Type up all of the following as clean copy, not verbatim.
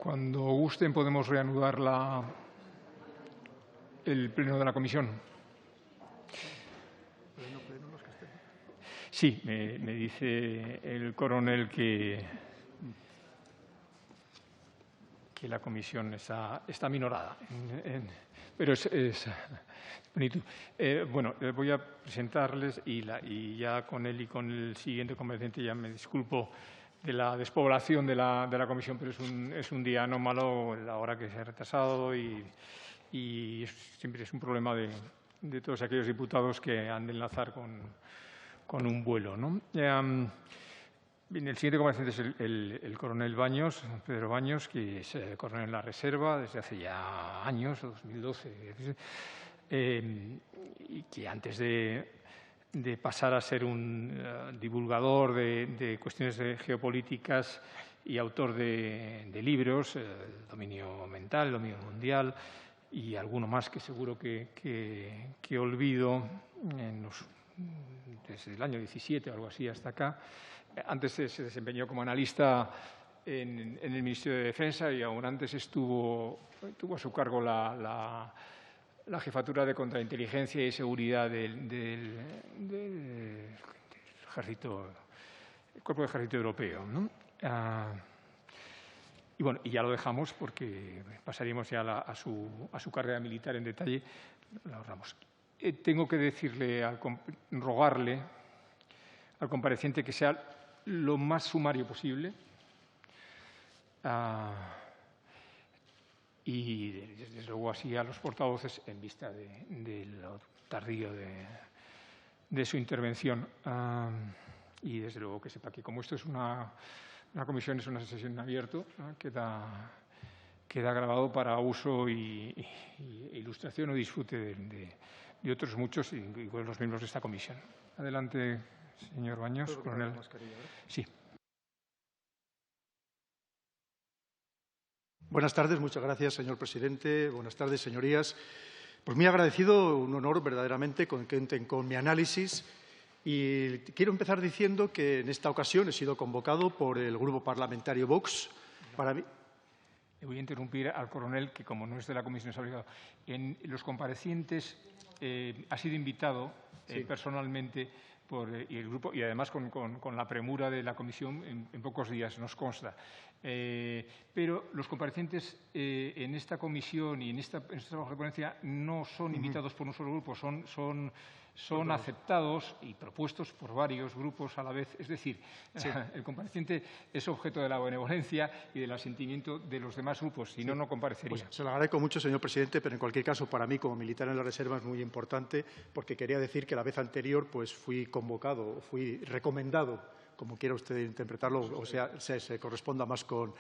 Cuando gusten podemos reanudar el pleno de la comisión. Sí, me dice el coronel que la comisión está minorada. Pero es bonito. Bueno, voy a presentarles y ya con él y con el siguiente compareciente ya me disculpo de la despoblación de la comisión, pero es un día anómalo, la hora que se ha retrasado y siempre es un problema de todos aquellos diputados que han de enlazar con un vuelo, ¿no? Bien, el siguiente compareciente es el coronel Baños, Pedro Baños, que es coronel en la reserva desde hace ya años, 2012, y que antes de pasar a ser un divulgador de cuestiones geopolíticas y autor de libros, el dominio mental, el dominio mundial y alguno más que seguro que olvido desde el año 17 o algo así hasta acá. Antes se desempeñó como analista en el Ministerio de Defensa y aún antes tuvo a su cargo la jefatura de contrainteligencia y seguridad del ejército, el Cuerpo de Ejército Europeo, ¿no? Y bueno, y ya lo dejamos porque pasaríamos ya a su carrera militar en detalle. Lo ahorramos. Tengo que rogarle al compareciente que sea lo más sumario posible y, desde luego, así a los portavoces en vista de lo tardío de su intervención. Y, desde luego, que sepa que como esto es una comisión, es una sesión en abierto, ¿no? Queda grabado para uso y ilustración o disfrute de otros muchos, incluidos los miembros de esta comisión. Adelante, señor Baños, coronel. Sí. Buenas tardes, muchas gracias, señor presidente. Buenas tardes, señorías. Pues muy agradecido, un honor verdaderamente que cuenten con mi análisis. Y quiero empezar diciendo que en esta ocasión he sido convocado por el Grupo Parlamentario Vox. Para mí. Voy a interrumpir al coronel, que como no es de la comisión, es obligado. En los comparecientes ha sido invitado personalmente y el grupo, y además con la premura de la comisión en pocos días, nos consta. Pero los comparecientes en esta comisión y en esta trabajo de ponencia no son invitados por un solo grupo, son aceptados y propuestos por varios grupos a la vez. Es decir, el compareciente es objeto de la benevolencia y del asentimiento de los demás grupos, si no, no comparecería. Pues se lo agradezco mucho, señor presidente, pero en cualquier caso, para mí, como militar en la reserva, es muy importante, porque quería decir que la vez anterior pues fui convocado, fui recomendado, como quiera usted interpretarlo, o sea, se corresponda más con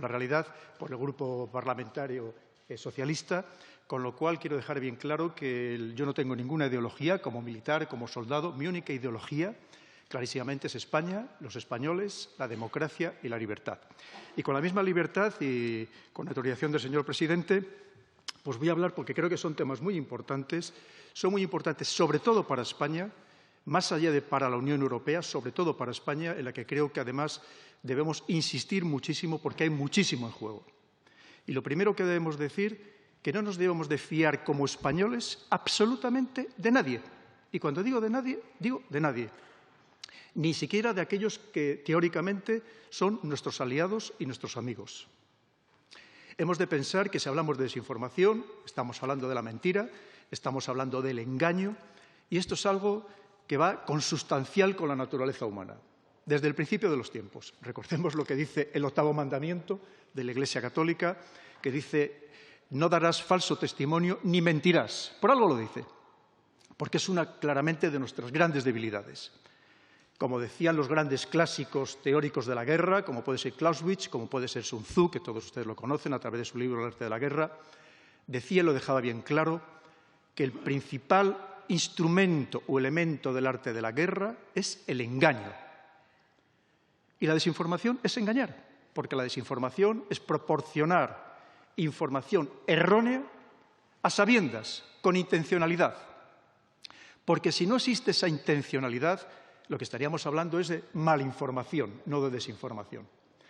la realidad, por el Grupo Parlamentario Socialista, con lo cual quiero dejar bien claro que yo no tengo ninguna ideología como militar, como soldado. Mi única ideología, clarísimamente, es España, los españoles, la democracia y la libertad. Y con la misma libertad y con la autorización del señor presidente, pues voy a hablar porque creo que son temas muy importantes. Son muy importantes sobre todo para España, más allá de para la Unión Europea, sobre todo para España, en la que creo que además debemos insistir muchísimo porque hay muchísimo en juego. Y lo primero que debemos decir, que no nos debemos de fiar como españoles absolutamente de nadie. Y cuando digo de nadie, digo de nadie. Ni siquiera de aquellos que teóricamente son nuestros aliados y nuestros amigos. Hemos de pensar que si hablamos de desinformación, estamos hablando de la mentira, estamos hablando del engaño, y esto es algo que va consustancial con la naturaleza humana. Desde el principio de los tiempos. Recordemos lo que dice el 8º mandamiento de la Iglesia Católica, que dice: no darás falso testimonio ni mentirás. Por algo lo dice, porque es una claramente de nuestras grandes debilidades. Como decían los grandes clásicos teóricos de la guerra, como puede ser Clausewitz, como puede ser Sun Tzu, que todos ustedes lo conocen a través de su libro El arte de la guerra, decía y lo dejaba bien claro que el principal instrumento o elemento del arte de la guerra es el engaño. Y la desinformación es engañar, porque la desinformación es proporcionar información errónea a sabiendas, con intencionalidad. Porque si no existe esa intencionalidad, lo que estaríamos hablando es de malinformación, no de desinformación.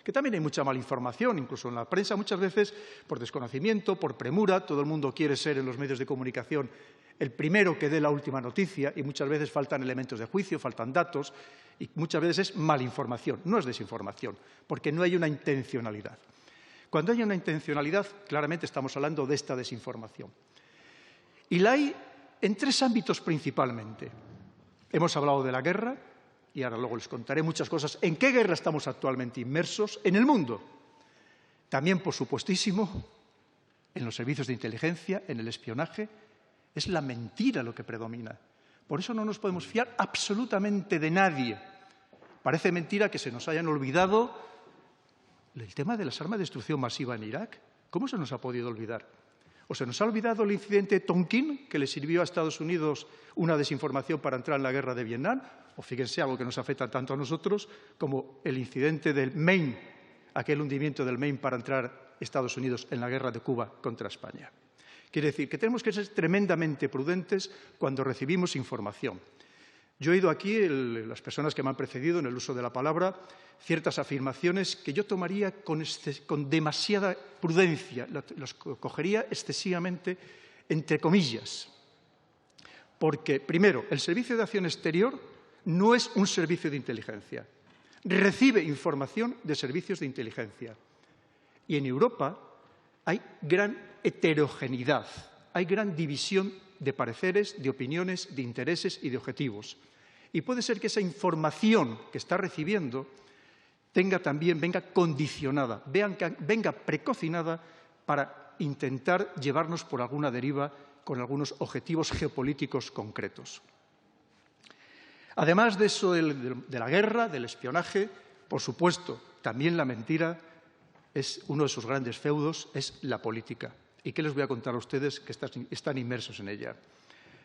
que también hay mucha malinformación, incluso en la prensa muchas veces por desconocimiento, por premura, todo el mundo quiere ser en los medios de comunicación el primero que dé la última noticia y muchas veces faltan elementos de juicio, faltan datos y muchas veces es malinformación, no es desinformación, porque no hay una intencionalidad. Cuando hay una intencionalidad, claramente estamos hablando de esta desinformación. Y la hay en 3 ámbitos principalmente. Hemos hablado de la guerra, y ahora luego les contaré muchas cosas. ¿En qué guerra estamos actualmente inmersos? En el mundo. También, por supuestísimo, en los servicios de inteligencia, en el espionaje. Es la mentira lo que predomina. Por eso no nos podemos fiar absolutamente de nadie. Parece mentira que se nos hayan olvidado el tema de las armas de destrucción masiva en Irak. ¿Cómo se nos ha podido olvidar? ¿O se nos ha olvidado el incidente Tonkin, que le sirvió a Estados Unidos una desinformación para entrar en la guerra de Vietnam? O fíjense, algo que nos afecta tanto a nosotros como el incidente del Maine, aquel hundimiento del Maine para entrar Estados Unidos en la guerra de Cuba contra España. Quiere decir que tenemos que ser tremendamente prudentes cuando recibimos información. Yo he oído aquí, las personas que me han precedido en el uso de la palabra, ciertas afirmaciones que yo tomaría con demasiada prudencia, las cogería excesivamente entre comillas. Porque, primero, el Servicio de Acción Exterior no es un servicio de inteligencia. Recibe información de servicios de inteligencia. Y en Europa hay gran heterogeneidad, hay gran división de pareceres, de opiniones, de intereses y de objetivos. Y puede ser que esa información que está recibiendo venga condicionada, venga precocinada para intentar llevarnos por alguna deriva con algunos objetivos geopolíticos concretos. Además de eso de la guerra, del espionaje, por supuesto, también la mentira es uno de sus grandes feudos, es la política. ¿Y qué les voy a contar a ustedes que están inmersos en ella?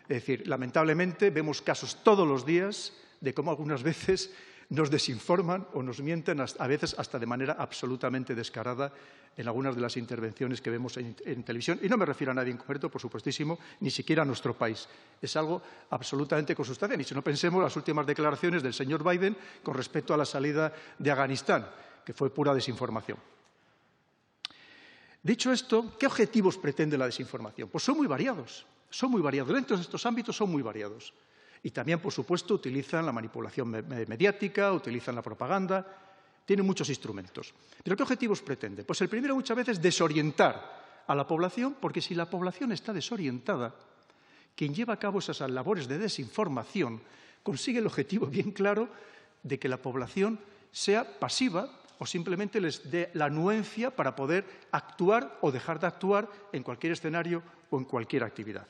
Es decir, lamentablemente vemos casos todos los días de cómo algunas veces nos desinforman o nos mienten, a veces hasta de manera absolutamente descarada en algunas de las intervenciones que vemos en televisión. Y no me refiero a nadie en concreto, por supuestísimo, ni siquiera a nuestro país. Es algo absolutamente consustancial. Y si no pensemos las últimas declaraciones del señor Biden con respecto a la salida de Afganistán, que fue pura desinformación. Dicho esto, ¿qué objetivos pretende la desinformación? Pues son muy variados. Son muy variados. Dentro de estos ámbitos son muy variados. Y también, por supuesto, utilizan la manipulación mediática, utilizan la propaganda, tienen muchos instrumentos. ¿Pero qué objetivos pretende? Pues el primero muchas veces desorientar a la población, porque si la población está desorientada, quien lleva a cabo esas labores de desinformación consigue el objetivo bien claro de que la población sea pasiva o simplemente les dé la anuencia para poder actuar o dejar de actuar en cualquier escenario o en cualquier actividad.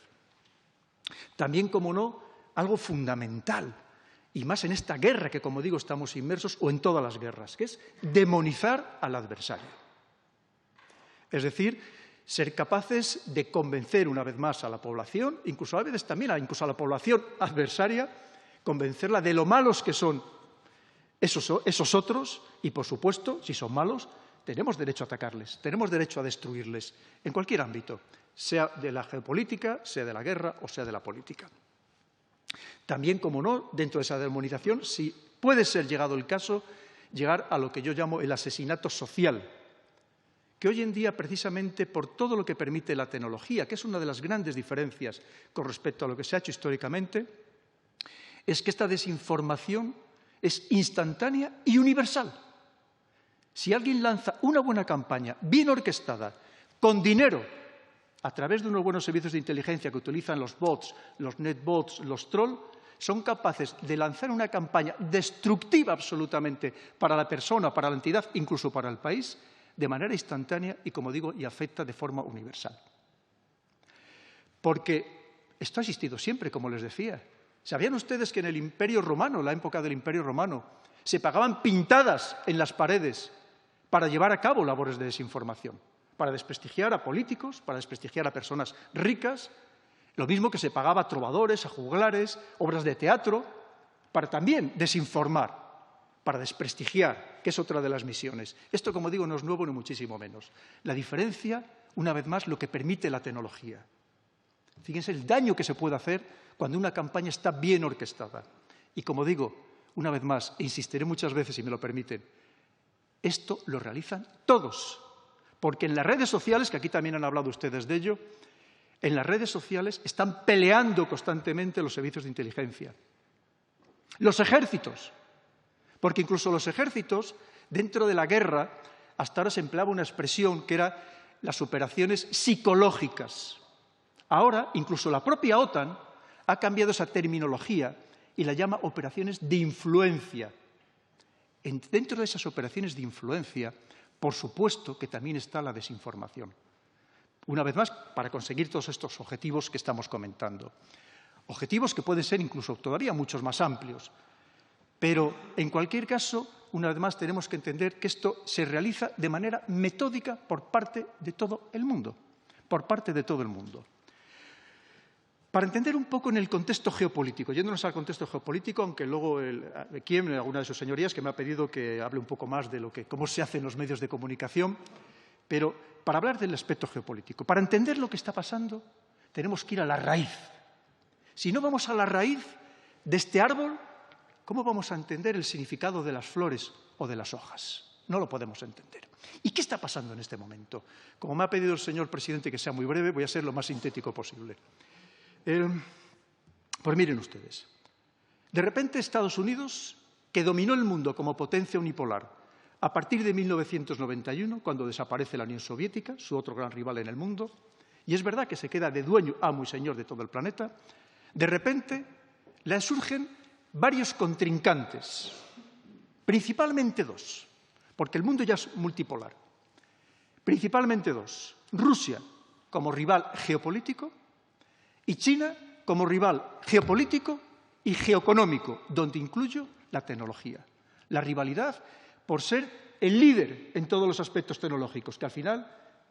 También, como no, algo fundamental, y más en esta guerra que, como digo, estamos inmersos, o en todas las guerras, que es demonizar al adversario. Es decir, ser capaces de convencer una vez más a la población, incluso a veces también incluso a la población adversaria, convencerla de lo malos que son esos otros, y por supuesto, si son malos, tenemos derecho a atacarles, tenemos derecho a destruirles, en cualquier ámbito, sea de la geopolítica, sea de la guerra o sea de la política. También, como no, dentro de esa demonización, si puede ser llegado el caso, llegar a lo que yo llamo el asesinato social, que hoy en día, precisamente por todo lo que permite la tecnología, que es una de las grandes diferencias con respecto a lo que se ha hecho históricamente, es que esta desinformación es instantánea y universal. Si alguien lanza una buena campaña, bien orquestada, con dinero, a través de unos buenos servicios de inteligencia que utilizan los bots, los netbots, los trolls, son capaces de lanzar una campaña destructiva absolutamente para la persona, para la entidad, incluso para el país, de manera instantánea y, como digo, y afecta de forma universal. Porque esto ha existido siempre, como les decía. ¿Sabían ustedes que en el Imperio Romano, en la época del Imperio Romano, se pagaban pintadas en las paredes para llevar a cabo labores de desinformación? Para desprestigiar a políticos, para desprestigiar a personas ricas, lo mismo que se pagaba a trovadores, a juglares, obras de teatro, para también desinformar, para desprestigiar, que es otra de las misiones. Esto, como digo, no es nuevo ni muchísimo menos. La diferencia, una vez más, lo que permite la tecnología. Fíjense el daño que se puede hacer cuando una campaña está bien orquestada. Y, como digo, una vez más, e insistiré muchas veces, si me lo permiten, Esto lo realizan todos, porque en las redes sociales, que aquí también han hablado ustedes de ello, en las redes sociales están peleando constantemente los servicios de inteligencia. Los ejércitos, porque incluso los ejércitos, dentro de la guerra, hasta ahora se empleaba una expresión que era las operaciones psicológicas. Ahora, incluso la propia OTAN ha cambiado esa terminología y la llama operaciones de influencia. Dentro de esas operaciones de influencia, por supuesto que también está la desinformación. Una vez más, para conseguir todos estos objetivos que estamos comentando. Objetivos que pueden ser incluso todavía muchos más amplios. Pero, en cualquier caso, una vez más, tenemos que entender que esto se realiza de manera metódica por parte de todo el mundo. Por parte de todo el mundo. Para entender un poco en el contexto geopolítico, yéndonos al contexto geopolítico, aunque luego Quiem, alguna de sus señorías, que me ha pedido que hable un poco más de cómo se hace en los medios de comunicación, pero para hablar del aspecto geopolítico, para entender lo que está pasando, tenemos que ir a la raíz. Si no vamos a la raíz de este árbol, ¿cómo vamos a entender el significado de las flores o de las hojas? No lo podemos entender. ¿Y qué está pasando en este momento? Como me ha pedido el señor presidente que sea muy breve, voy a ser lo más sintético posible. Pues miren ustedes, de repente Estados Unidos, que dominó el mundo como potencia unipolar a partir de 1991, cuando desaparece la Unión Soviética, su otro gran rival en el mundo, y es verdad que se queda de dueño, amo y señor de todo el planeta, de repente le surgen varios contrincantes, principalmente dos, porque el mundo ya es multipolar, principalmente dos, Rusia como rival geopolítico, y China como rival geopolítico y geoeconómico, donde incluyo la tecnología. La rivalidad por ser el líder en todos los aspectos tecnológicos, que al final,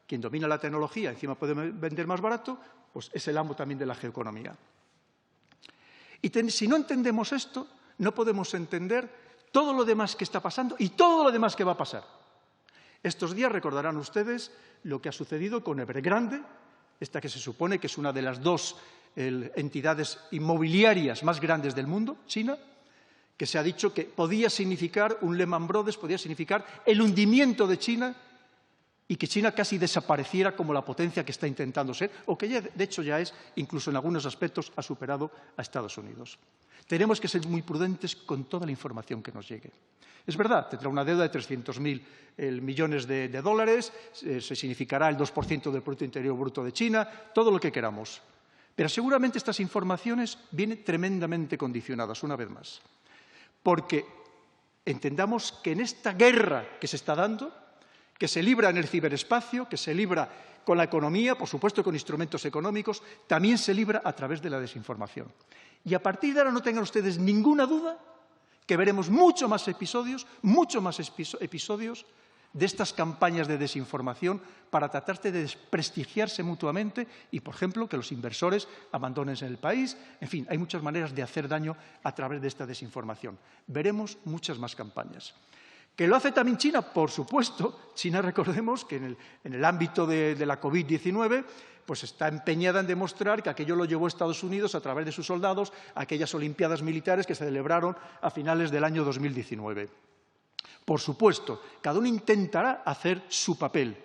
quien domina la tecnología, encima puede vender más barato, pues es el amo también de la geoeconomía. Y si no entendemos esto, no podemos entender todo lo demás que está pasando y todo lo demás que va a pasar. Estos días recordarán ustedes lo que ha sucedido con Evergrande, esta que se supone que es una de las dos entidades inmobiliarias más grandes del mundo, China, que se ha dicho que podía significar un Lehman Brothers, podía significar el hundimiento de China y que China casi desapareciera como la potencia que está intentando ser, o que ya, de hecho ya es, incluso en algunos aspectos, ha superado a Estados Unidos. Tenemos que ser muy prudentes con toda la información que nos llegue. Es verdad, tendrá una deuda de 300.000 millones de dólares, se significará el 2% del Producto Interior Bruto de China, todo lo que queramos. Pero seguramente estas informaciones vienen tremendamente condicionadas, una vez más. Porque entendamos que en esta guerra que se está dando, que se libra en el ciberespacio, que se libra con la economía, por supuesto con instrumentos económicos, también se libra a través de la desinformación. Y a partir de ahora no tengan ustedes ninguna duda que veremos mucho más episodios de estas campañas de desinformación para tratar de desprestigiarse mutuamente y, por ejemplo, que los inversores abandonen el país. En fin, hay muchas maneras de hacer daño a través de esta desinformación. Veremos muchas más campañas. ¿Que lo hace también China? Por supuesto. China, recordemos que en el ámbito de la COVID-19 pues está empeñada en demostrar que aquello lo llevó Estados Unidos a través de sus soldados a aquellas Olimpiadas militares que se celebraron a finales del año 2019. Por supuesto, cada uno intentará hacer su papel.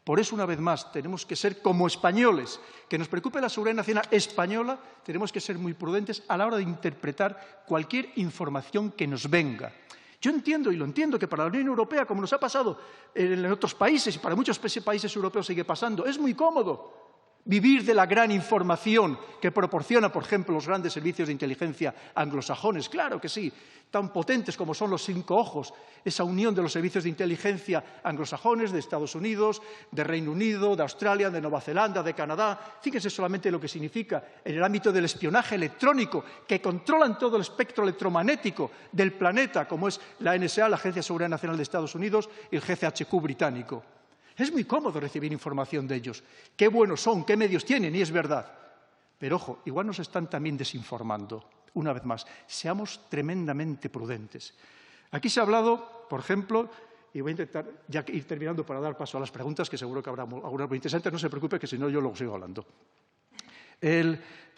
Por eso, una vez más, tenemos que ser como españoles. Que nos preocupe la seguridad nacional española, tenemos que ser muy prudentes a la hora de interpretar cualquier información que nos venga. Yo entiendo, y lo entiendo, que para la Unión Europea, como nos ha pasado en otros países, y para muchos países europeos sigue pasando, es muy cómodo vivir de la gran información que proporciona, por ejemplo, los grandes servicios de inteligencia anglosajones. Claro que sí, tan potentes como son los 5 ojos, esa unión de los servicios de inteligencia anglosajones, de Estados Unidos, de Reino Unido, de Australia, de Nueva Zelanda, de Canadá. Fíjense solamente lo que significa en el ámbito del espionaje electrónico, que controlan todo el espectro electromagnético del planeta, como es la NSA, la Agencia de Seguridad Nacional de Estados Unidos, y el GCHQ británico. Es muy cómodo recibir información de ellos. Qué buenos son, qué medios tienen, y es verdad. Pero, ojo, igual nos están también desinformando. Una vez más, seamos tremendamente prudentes. Aquí se ha hablado, por ejemplo, y voy a intentar ya ir terminando para dar paso a las preguntas, que seguro que habrá algunas muy interesantes, no se preocupe, que si no yo luego sigo hablando.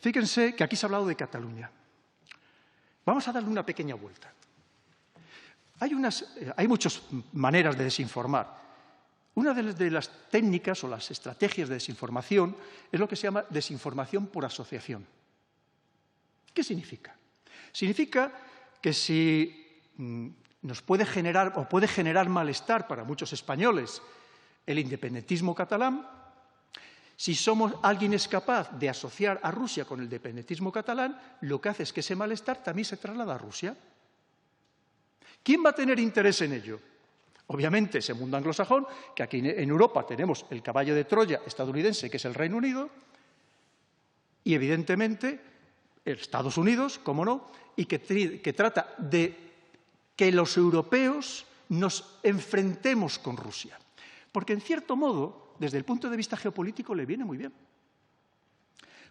Fíjense que aquí se ha hablado de Cataluña. Vamos a darle una pequeña vuelta. Hay muchas maneras de desinformar. Una de las técnicas o las estrategias de desinformación es lo que se llama desinformación por asociación. ¿Qué significa? Significa que si nos puede generar o puede generar malestar para muchos españoles el independentismo catalán, si alguien es capaz de asociar a Rusia con el independentismo catalán, lo que hace es que ese malestar también se traslada a Rusia. ¿Quién va a tener interés en ello? Obviamente ese mundo anglosajón, que aquí en Europa tenemos el caballo de Troya estadounidense, que es el Reino Unido, y evidentemente Estados Unidos, cómo no, y que trata de que los europeos nos enfrentemos con Rusia. Porque, en cierto modo, desde el punto de vista geopolítico, le viene muy bien.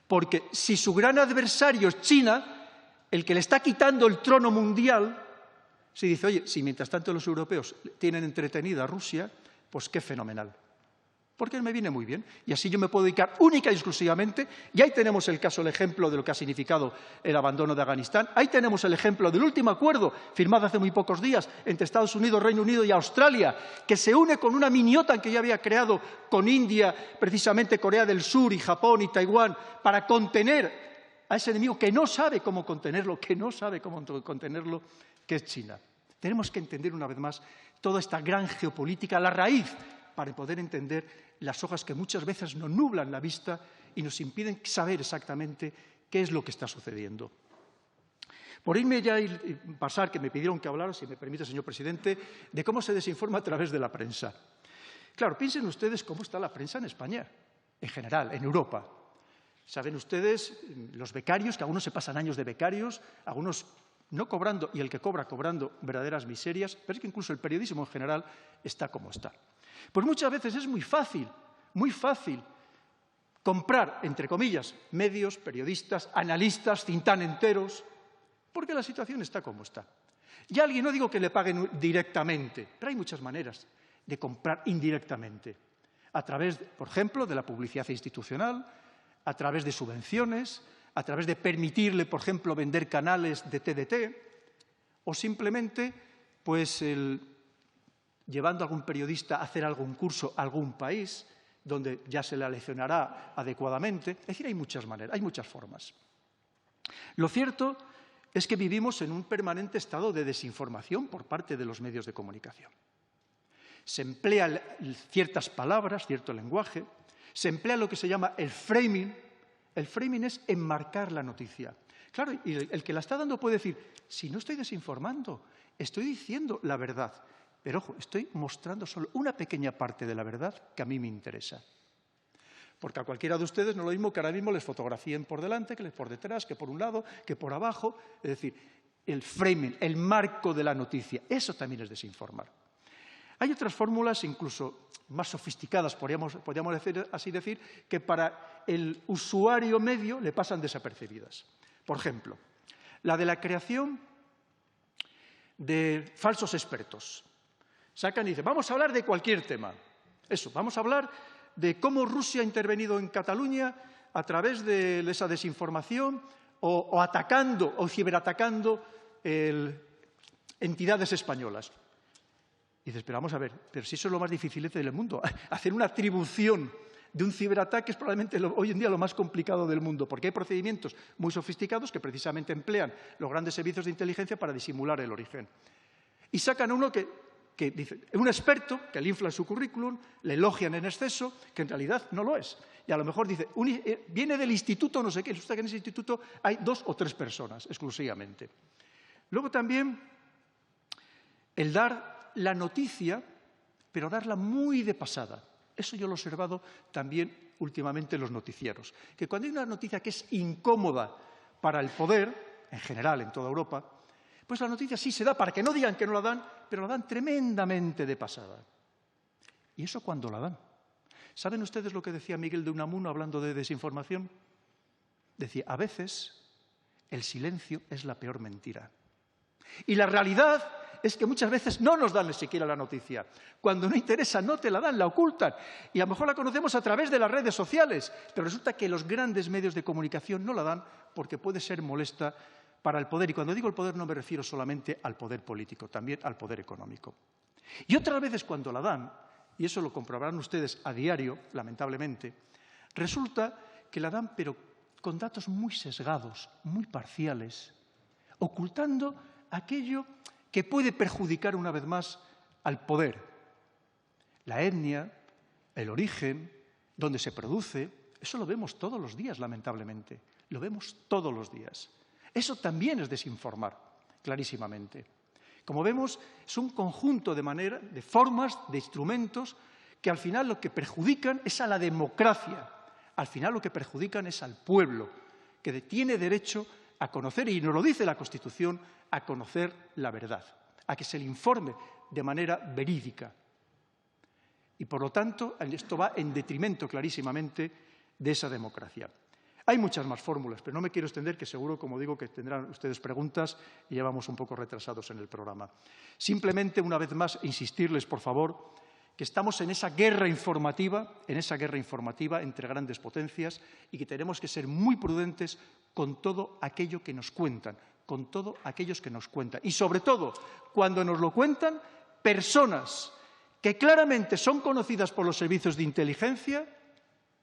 Porque si su gran adversario es China, el que le está quitando el trono mundial, se dice, oye, si mientras tanto los europeos tienen entretenida a Rusia, pues qué fenomenal. Porque me viene muy bien. Y así yo me puedo dedicar única y exclusivamente, y ahí tenemos el caso, el ejemplo de lo que ha significado el abandono de Afganistán, ahí tenemos el ejemplo del último acuerdo firmado hace muy pocos días entre Estados Unidos, Reino Unido y Australia, que se une con una mini-OTAN que ya había creado con India, precisamente Corea del Sur y Japón y Taiwán, para contener a ese enemigo que no sabe cómo contenerlo, que es China. Tenemos que entender una vez más toda esta gran geopolítica, la raíz, para poder entender las hojas que muchas veces nos nublan la vista y nos impiden saber exactamente qué es lo que está sucediendo. Por irme ya y pasar, que me pidieron que hablara, si me permite, señor presidente, de cómo se desinforma a través de la prensa. Claro, piensen ustedes cómo está la prensa en España, en general, en Europa. Saben ustedes, los becarios, que algunos se pasan años de becarios, algunos no cobrando, y el que cobra cobrando verdaderas miserias, pero es que incluso el periodismo en general está como está. Pues muchas veces es muy fácil comprar, entre comillas, medios, periodistas, analistas, think tank enteros, porque la situación está como está. Y alguien, no digo que le paguen directamente, pero hay muchas maneras de comprar indirectamente, a través, por ejemplo, de la publicidad institucional, a través de subvenciones, a través de permitirle, por ejemplo, vender canales de TDT, o simplemente, pues, llevando a algún periodista a hacer algún curso a algún país, donde ya se le leccionará adecuadamente. Es decir, hay muchas maneras, hay muchas formas. Lo cierto es que vivimos en un permanente estado de desinformación por parte de los medios de comunicación. Se emplean ciertas palabras, cierto lenguaje, se emplea lo que se llama el framing. El framing es enmarcar la noticia. Claro, y el que la está dando puede decir, si no estoy desinformando, estoy diciendo la verdad. Pero, ojo, estoy mostrando solo una pequeña parte de la verdad que a mí me interesa. Porque a cualquiera de ustedes no es lo mismo que ahora mismo les fotografíen por delante, que les por detrás, que por un lado, que por abajo. Es decir, el framing, el marco de la noticia, eso también es desinformar. Hay otras fórmulas incluso más sofisticadas, podríamos así decir, que para el usuario medio le pasan desapercibidas. Por ejemplo, la de la creación de falsos expertos. Sacan y dicen, vamos a hablar de cualquier tema. Eso, vamos a hablar de cómo Rusia ha intervenido en Cataluña a través de esa desinformación o atacando o ciberatacando entidades españolas. Y dices, pero vamos a ver, pero si eso es lo más difícil del mundo, hacer una atribución de un ciberataque es probablemente hoy en día lo más complicado del mundo, porque hay procedimientos muy sofisticados que precisamente emplean los grandes servicios de inteligencia para disimular el origen. Y sacan a uno que dice, un experto, que le infla su currículum, le elogian en exceso, que en realidad no lo es. Y a lo mejor dice, viene del instituto no sé qué, resulta que en ese instituto hay 2 o 3 personas exclusivamente. Luego también el dar la noticia, pero darla muy de pasada. Eso yo lo he observado también últimamente en los noticieros. Que cuando hay una noticia que es incómoda para el poder, en general en toda Europa, pues la noticia sí se da para que no digan que no la dan, pero la dan tremendamente de pasada. ¿Y eso cuándo la dan? ¿Saben ustedes lo que decía Miguel de Unamuno hablando de desinformación? Decía, a veces el silencio es la peor mentira. Y la realidad es que muchas veces no nos dan ni siquiera la noticia. Cuando no interesa, no te la dan, la ocultan. Y a lo mejor la conocemos a través de las redes sociales, pero resulta que los grandes medios de comunicación no la dan porque puede ser molesta para el poder. Y cuando digo el poder no me refiero solamente al poder político, también al poder económico. Y otras veces cuando la dan, y eso lo comprobarán ustedes a diario, lamentablemente, resulta que la dan pero con datos muy sesgados, muy parciales, ocultando aquello que puede perjudicar una vez más al poder. La etnia, el origen, dónde se produce, eso lo vemos todos los días, lamentablemente. Lo vemos todos los días. Eso también es desinformar, clarísimamente. Como vemos, es un conjunto de formas, de instrumentos, que al final lo que perjudican es a la democracia. Al final lo que perjudican es al pueblo, que tiene derecho a conocer, y nos lo dice la Constitución, a conocer la verdad, a que se le informe de manera verídica. Y, por lo tanto, esto va en detrimento clarísimamente de esa democracia. Hay muchas más fórmulas, pero no me quiero extender, que seguro, como digo, que tendrán ustedes preguntas y ya vamos un poco retrasados en el programa. Simplemente, una vez más, insistirles, por favor, que estamos en esa guerra informativa entre grandes potencias y que tenemos que ser muy prudentes con todo aquello que nos cuentan, con todos aquellos que nos cuentan. Y, sobre todo, cuando nos lo cuentan personas que claramente son conocidas por los servicios de inteligencia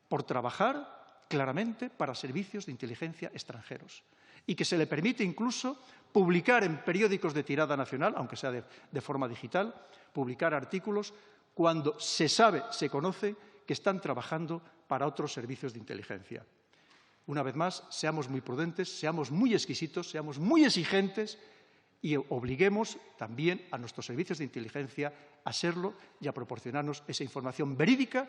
por trabajar claramente para servicios de inteligencia extranjeros y que se le permite incluso publicar en periódicos de tirada nacional, aunque sea de forma digital, publicar artículos cuando se sabe, se conoce que están trabajando para otros servicios de inteligencia. Una vez más, seamos muy prudentes, seamos muy exquisitos, seamos muy exigentes y obliguemos también a nuestros servicios de inteligencia a serlo y a proporcionarnos esa información verídica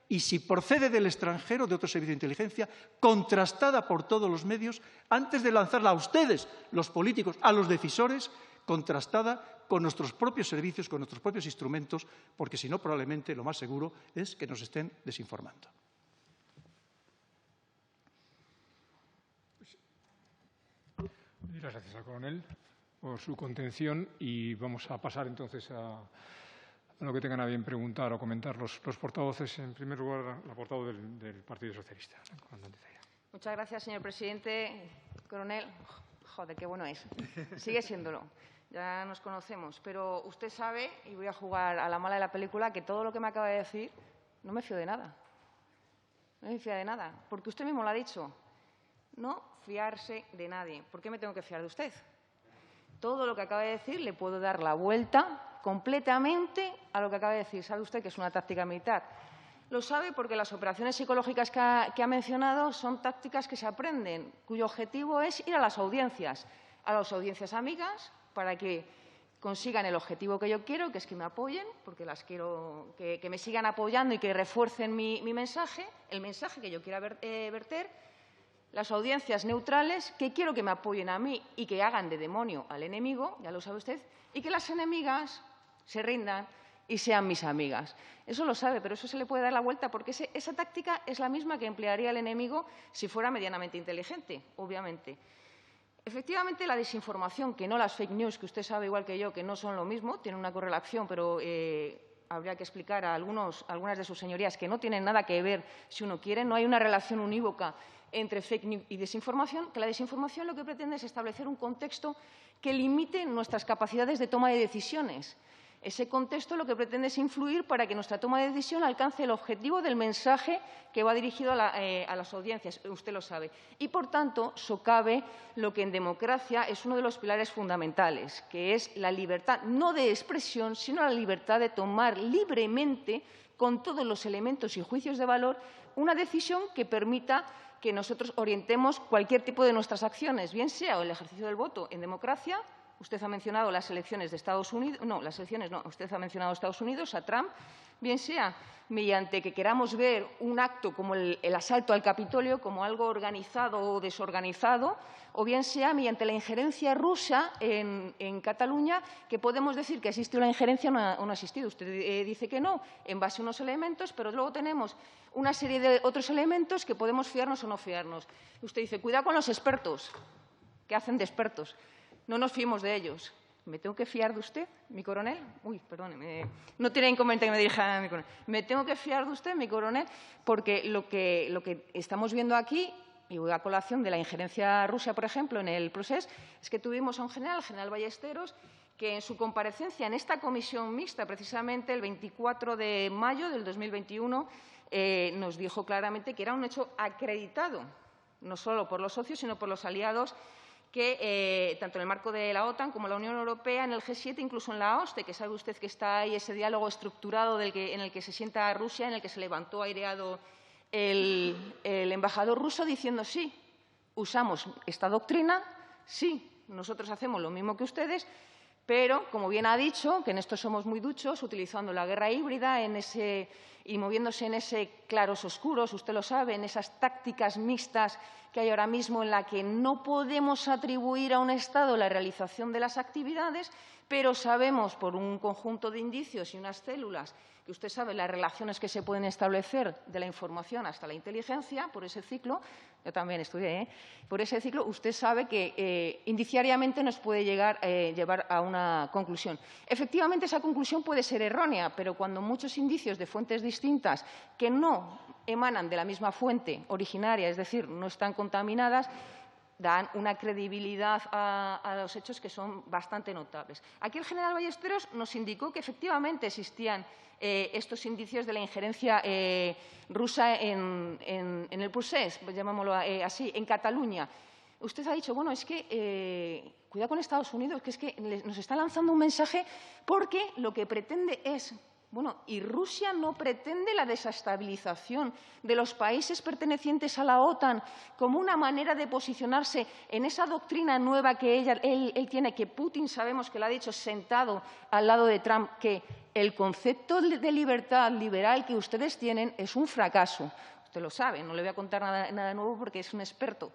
y, si procede del extranjero, de otro servicio de inteligencia, contrastada por todos los medios, antes de lanzarla a ustedes, los políticos, a los decisores, contrastada con nuestros propios servicios, con nuestros propios instrumentos, porque si no, probablemente lo más seguro es que nos estén desinformando. Muchas gracias al coronel por su contención y vamos a pasar entonces a lo que tengan a bien preguntar o comentar los portavoces. En primer lugar, la portavoz del Partido Socialista. Muchas gracias, señor presidente. Coronel, joder, qué bueno es. Sigue siéndolo. Ya nos conocemos. Pero usted sabe, y voy a jugar a la mala de la película, que todo lo que me acaba de decir no me fío de nada. No me fío de nada. Porque usted mismo lo ha dicho. No fiarse de nadie. ¿Por qué me tengo que fiar de usted? Todo lo que acaba de decir le puedo dar la vuelta completamente a lo que acaba de decir. ¿Sabe usted que es una táctica militar? Lo sabe porque las operaciones psicológicas que ha mencionado son tácticas que se aprenden, cuyo objetivo es ir a las audiencias amigas, para que consigan el objetivo que yo quiero, que es que me apoyen, porque las quiero que me sigan apoyando y que refuercen mi mensaje, el mensaje que yo quiera verter. Las audiencias neutrales, que quiero que me apoyen a mí y que hagan de demonio al enemigo, ya lo sabe usted, y que las enemigas se rindan y sean mis amigas. Eso lo sabe, pero eso se le puede dar la vuelta porque esa táctica es la misma que emplearía el enemigo si fuera medianamente inteligente, obviamente. Efectivamente, la desinformación, que no las fake news, que usted sabe igual que yo que no son lo mismo, tienen una correlación, pero habría que explicar a algunas de sus señorías que no tienen nada que ver, si uno quiere, no hay una relación unívoca entre fake news y desinformación, que la desinformación lo que pretende es establecer un contexto que limite nuestras capacidades de toma de decisiones. Ese contexto lo que pretende es influir para que nuestra toma de decisión alcance el objetivo del mensaje que va dirigido a las audiencias, usted lo sabe. Y, por tanto, socave lo que en democracia es uno de los pilares fundamentales, que es la libertad, no de expresión, sino la libertad de tomar libremente, con todos los elementos y juicios de valor, una decisión que permita que nosotros orientemos cualquier tipo de nuestras acciones, bien sea el ejercicio del voto en democracia. Usted ha mencionado las elecciones de Estados Unidos, usted ha mencionado Estados Unidos, a Trump, bien sea mediante que queramos ver un acto como el asalto al Capitolio como algo organizado o desorganizado, o bien sea mediante la injerencia rusa en Cataluña, que podemos decir que existe una injerencia o no ha existido. Usted dice que no, en base a unos elementos, pero luego tenemos una serie de otros elementos que podemos fiarnos o no fiarnos. Usted dice, cuidado con los expertos, que hacen de expertos. No nos fiemos de ellos. ¿Me tengo que fiar de usted, mi coronel? Uy, perdóneme, no tiene inconveniente que me dirija a mi coronel. ¿Me tengo que fiar de usted, mi coronel? Porque lo que estamos viendo aquí y voy a colación de la injerencia rusa, por ejemplo, en el proceso, es que tuvimos a un general, el general Ballesteros, que en su comparecencia en esta comisión mixta, precisamente el 24 de mayo del 2021, nos dijo claramente que era un hecho acreditado, no solo por los socios, sino por los aliados, que tanto en el marco de la OTAN como la Unión Europea, en el G7, incluso en la OSCE, que sabe usted que está ahí ese diálogo estructurado en el que se sienta Rusia, en el que se levantó aireado el embajador ruso diciendo sí, usamos esta doctrina, sí, nosotros hacemos lo mismo que ustedes, pero, como bien ha dicho, que en esto somos muy duchos, utilizando la guerra híbrida y moviéndose en ese claros oscuros, usted lo sabe, en esas tácticas mixtas que hay ahora mismo en la que no podemos atribuir a un Estado la realización de las actividades, pero sabemos por un conjunto de indicios y unas células que usted sabe las relaciones que se pueden establecer de la información hasta la inteligencia, por ese ciclo, yo también estudié, por ese ciclo, usted sabe que indiciariamente nos puede llevar a una conclusión. Efectivamente, esa conclusión puede ser errónea, pero cuando muchos indicios de fuentes distintas que no emanan de la misma fuente originaria, es decir, no están contaminadas, dan una credibilidad a los hechos que son bastante notables. Aquí el general Ballesteros nos indicó que efectivamente existían estos indicios de la injerencia rusa en el procés, llamémoslo así, en Cataluña. Usted ha dicho, bueno, es que cuidado con Estados Unidos, que es que nos está lanzando un mensaje porque lo que pretende es… Bueno, ¿y Rusia no pretende la desestabilización de los países pertenecientes a la OTAN como una manera de posicionarse en esa doctrina nueva que él tiene, que Putin sabemos que lo ha dicho sentado al lado de Trump, que el concepto de libertad liberal que ustedes tienen es un fracaso? Usted lo sabe, no le voy a contar nada nuevo porque es un experto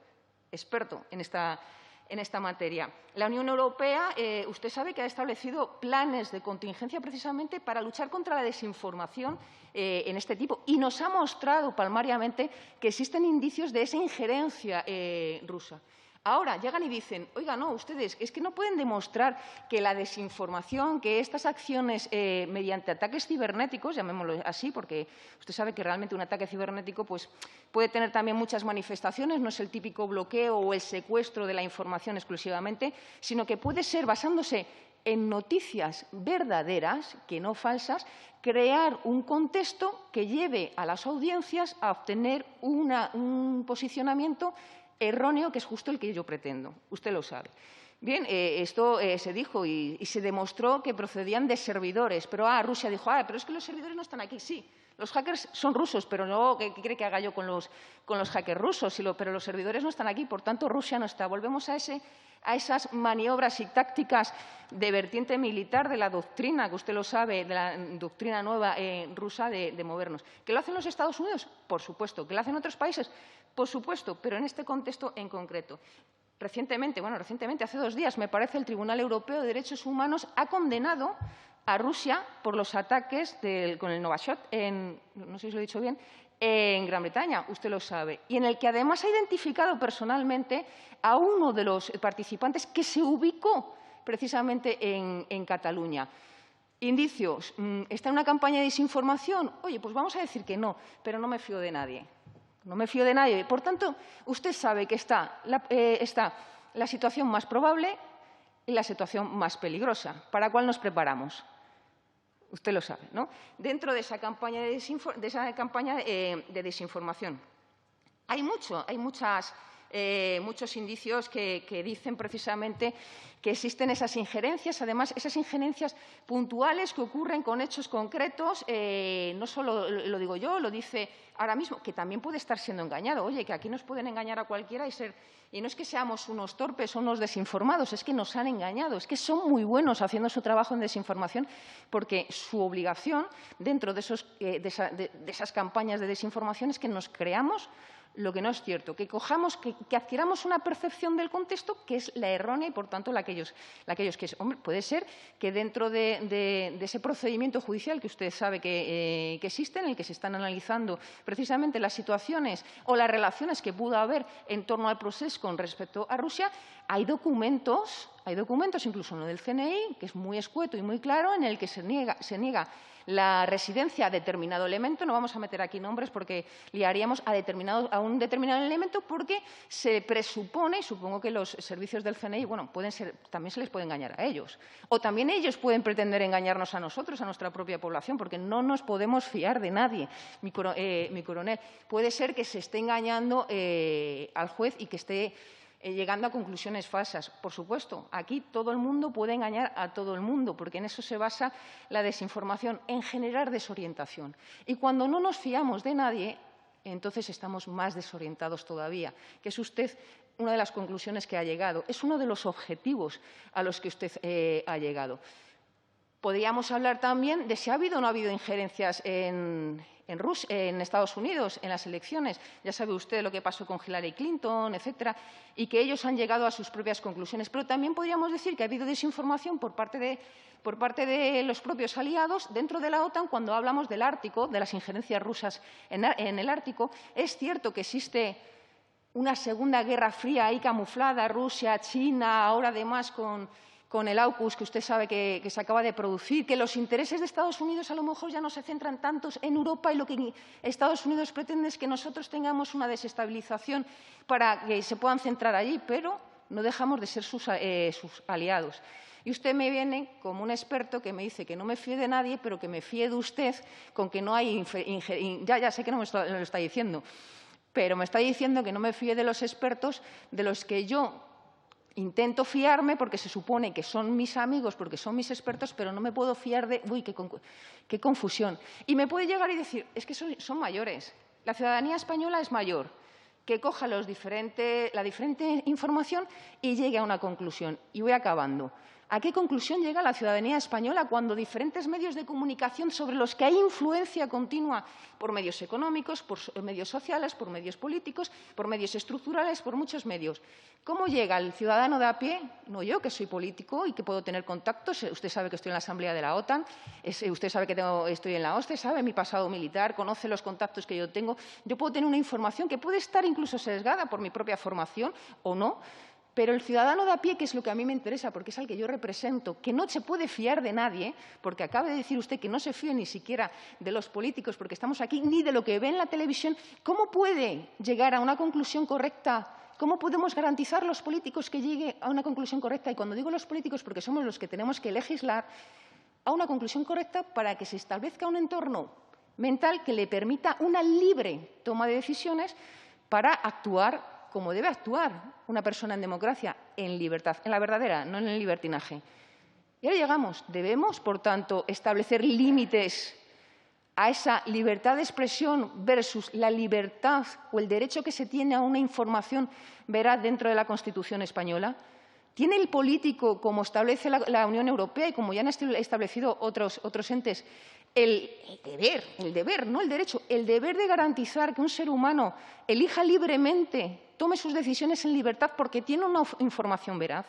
en esta materia. La Unión Europea, usted sabe que ha establecido planes de contingencia precisamente para luchar contra la desinformación en este tipo y nos ha mostrado palmariamente que existen indicios de esa injerencia rusa. Ahora llegan y dicen, oiga, no, ustedes, es que no pueden demostrar que la desinformación, que estas acciones mediante ataques cibernéticos, llamémoslo así, porque usted sabe que realmente un ataque cibernético pues, puede tener también muchas manifestaciones, no es el típico bloqueo o el secuestro de la información exclusivamente, sino que puede ser, basándose en noticias verdaderas, que no falsas, crear un contexto que lleve a las audiencias a obtener un posicionamiento erróneo, que es justo el que yo pretendo. Usted lo sabe. Bien, esto se dijo y se demostró que procedían de servidores. Pero Rusia dijo, pero es que los servidores no están aquí. Sí, los hackers son rusos, pero no, ¿qué cree que haga yo con los hackers rusos? Pero los servidores no están aquí, por tanto, Rusia no está. Volvemos a esas maniobras y tácticas de vertiente militar de la doctrina, que usted lo sabe, de la doctrina nueva rusa de movernos. ¿Que lo hacen los Estados Unidos? Por supuesto. ¿Que lo hacen otros países? Por supuesto, pero en este contexto en concreto. Recientemente, hace 2 días, me parece, el Tribunal Europeo de Derechos Humanos ha condenado a Rusia por los ataques con el Novichok, no sé si lo he dicho bien, en Gran Bretaña, usted lo sabe, y en el que además ha identificado personalmente a uno de los participantes que se ubicó precisamente en Cataluña. Indicios. ¿Está en una campaña de desinformación? Oye, pues vamos a decir que no, pero no me fío de nadie. No me fío de nadie. Por tanto, usted sabe que está la situación más probable y la situación más peligrosa. ¿Para cuál nos preparamos? Usted lo sabe, ¿no? Dentro de esa campaña de desinformación. Hay muchos indicios que dicen precisamente que existen esas injerencias, además esas injerencias puntuales que ocurren con hechos concretos, no solo lo digo yo, lo dice ahora mismo, que también puede estar siendo engañado. Oye, que aquí nos pueden engañar a cualquiera y no es que seamos unos torpes o unos desinformados, es que nos han engañado, es que son muy buenos haciendo su trabajo en desinformación, porque su obligación dentro de esas campañas de desinformación es que nos creamos lo que no es cierto, que adquiramos una percepción del contexto que es la errónea y, por tanto, la que ellos que hombre, puede ser que dentro de ese procedimiento judicial que usted sabe que existe, en el que se están analizando precisamente las situaciones o las relaciones que pudo haber en torno al proceso con respecto a Rusia, hay documentos hay documentos, incluso uno del CNI, que es muy escueto y muy claro, en el que se niega la residencia a determinado elemento. No vamos a meter aquí nombres porque liaríamos a un determinado elemento, porque se presupone, y supongo que los servicios del CNI, bueno, también se les puede engañar a ellos. O también ellos pueden pretender engañarnos a nosotros, a nuestra propia población, porque no nos podemos fiar de nadie, mi coronel. Puede ser que se esté engañando al juez y que esté llegando a conclusiones falsas. Por supuesto, aquí todo el mundo puede engañar a todo el mundo, porque en eso se basa la desinformación, en generar desorientación. Y cuando no nos fiamos de nadie, entonces estamos más desorientados todavía, que es usted una de las conclusiones que ha llegado. Es uno de los objetivos a los que usted ha llegado. Podríamos hablar también de si ha habido o no ha habido injerencias en Estados Unidos, en las elecciones. Ya sabe usted lo que pasó con Hillary Clinton, etcétera, y que ellos han llegado a sus propias conclusiones. Pero también podríamos decir que ha habido desinformación por parte de los propios aliados dentro de la OTAN cuando hablamos del Ártico, de las injerencias rusas en el Ártico. Es cierto que existe una segunda guerra fría ahí camuflada, Rusia, China, ahora además con el AUKUS, que usted sabe que se acaba de producir, que los intereses de Estados Unidos a lo mejor ya no se centran tanto en Europa y lo que Estados Unidos pretende es que nosotros tengamos una desestabilización para que se puedan centrar allí, pero no dejamos de ser sus aliados. Y usted me viene como un experto que me dice que no me fíe de nadie, pero que me fíe de usted con que no hay ya sé que no me lo está diciendo, pero me está diciendo que no me fíe de los expertos de los que yo intento fiarme porque se supone que son mis amigos, porque son mis expertos, pero no me puedo fiar de… ¡Uy, qué confusión! Y me puede llegar y decir, es que son mayores. La ciudadanía española es mayor. Que coja la diferente información y llegue a una conclusión. Y voy acabando. ¿A qué conclusión llega la ciudadanía española cuando diferentes medios de comunicación sobre los que hay influencia continua por medios económicos, por medios sociales, por medios políticos, por medios estructurales, por muchos medios? ¿Cómo llega el ciudadano de a pie? No yo, que soy político y que puedo tener contactos. Usted sabe que estoy en la Asamblea de la OTAN, usted sabe que estoy en la OSCE, sabe mi pasado militar, conoce los contactos que yo tengo. Yo puedo tener una información que puede estar incluso sesgada por mi propia formación o no. Pero el ciudadano de a pie, que es lo que a mí me interesa, porque es al que yo represento, que no se puede fiar de nadie, porque acaba de decir usted que no se fíe ni siquiera de los políticos, porque estamos aquí, ni de lo que ve en la televisión, ¿cómo puede llegar a una conclusión correcta? ¿Cómo podemos garantizar los políticos que llegue a una conclusión correcta? Y cuando digo los políticos, porque somos los que tenemos que legislar, a una conclusión correcta para que se establezca un entorno mental que le permita una libre toma de decisiones para actuar como debe actuar una persona en democracia, en libertad, en la verdadera, no en el libertinaje. Y ahora llegamos. Debemos, por tanto, establecer límites a esa libertad de expresión versus la libertad o el derecho que se tiene a una información veraz dentro de la Constitución española. ¿Tiene el político, como establece la Unión Europea y como ya han establecido otros entes, el deber, no el derecho, el deber de garantizar que un ser humano elija libremente, tome sus decisiones en libertad porque tiene una información veraz?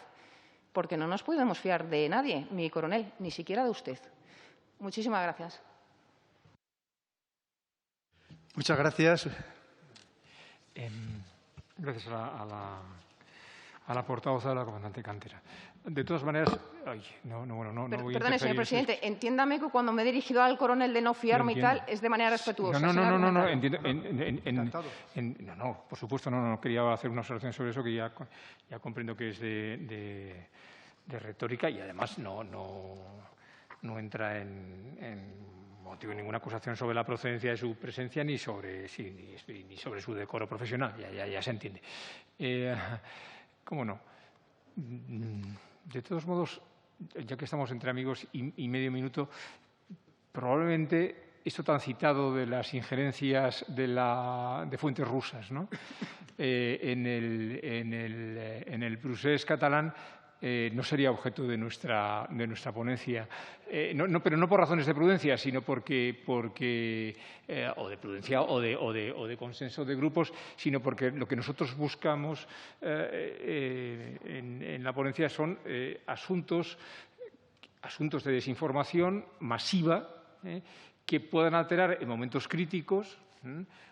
Porque no nos podemos fiar de nadie, mi coronel, ni siquiera de usted. Muchísimas gracias. Muchas gracias. Gracias a la portavoz de la comandante Cantera. De todas maneras, no voy a Perdone, señor presidente, entiéndame que cuando me he dirigido al coronel de no fiarme y tal, es de manera respetuosa. No, entiendo. No, por supuesto, no quería hacer una observación sobre eso que ya comprendo que es de retórica y además no entra en motivo ninguna acusación sobre la procedencia de su presencia ni sobre su decoro profesional, ya se entiende. ¿Cómo no? De todos modos, ya que estamos entre amigos y medio minuto, probablemente esto tan citado de las injerencias de fuentes rusas, ¿no? en el procés catalán no sería objeto de nuestra ponencia, pero no por razones de prudencia, sino porque o de prudencia o de consenso de grupos, sino porque lo que nosotros buscamos en la ponencia son asuntos de desinformación masiva que puedan alterar en momentos críticos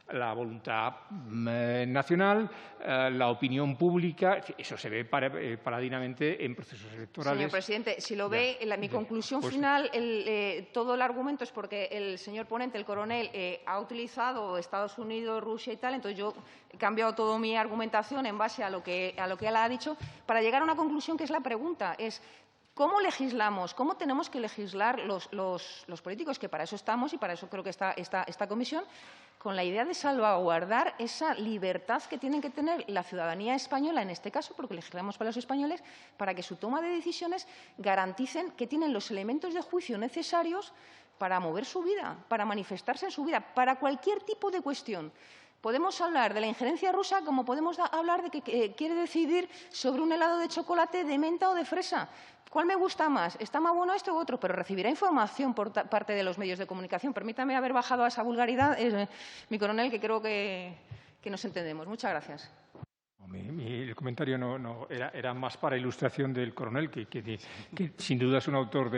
La voluntad nacional, la opinión pública, eso se ve paladinamente en procesos electorales. Señor presidente, si lo ve, mi conclusión pues, final, todo el argumento es porque el señor ponente, el coronel, ha utilizado Estados Unidos, Rusia y tal, entonces yo he cambiado toda mi argumentación en base a lo que él ha dicho para llegar a una conclusión que es la pregunta, es ¿cómo legislamos? ¿Cómo tenemos que legislar los políticos? Que para eso estamos y para eso creo que está esta comisión, con la idea de salvaguardar esa libertad que tienen que tener la ciudadanía española, en este caso, porque legislamos para los españoles, para que su toma de decisiones garanticen que tienen los elementos de juicio necesarios para mover su vida, para manifestarse en su vida, para cualquier tipo de cuestión. Podemos hablar de la injerencia rusa como podemos hablar de que quiere decidir sobre un helado de chocolate de menta o de fresa. ¿Cuál me gusta más? ¿Está más bueno esto u otro? Pero recibirá información por parte de los medios de comunicación. Permítame haber bajado a esa vulgaridad, mi coronel, que creo que nos entendemos. Muchas gracias. El comentario no era más para ilustración del coronel, que sin duda es un autor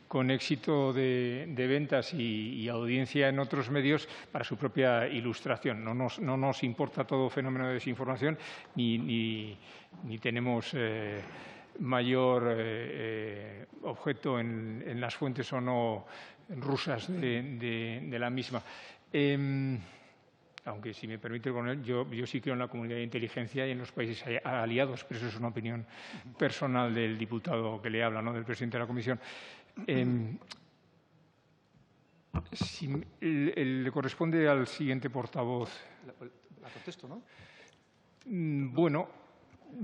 con éxito de ventas y audiencia en otros medios para su propia ilustración. No nos importa todo fenómeno de desinformación ni tenemos mayor objeto en las fuentes o no rusas de la misma. Aunque, si me permite, coronel, yo sí creo en la comunidad de inteligencia y en los países aliados, pero eso es una opinión personal del diputado que le habla, no del presidente de la comisión. Le corresponde al siguiente portavoz. La contesto, ¿no? Bueno,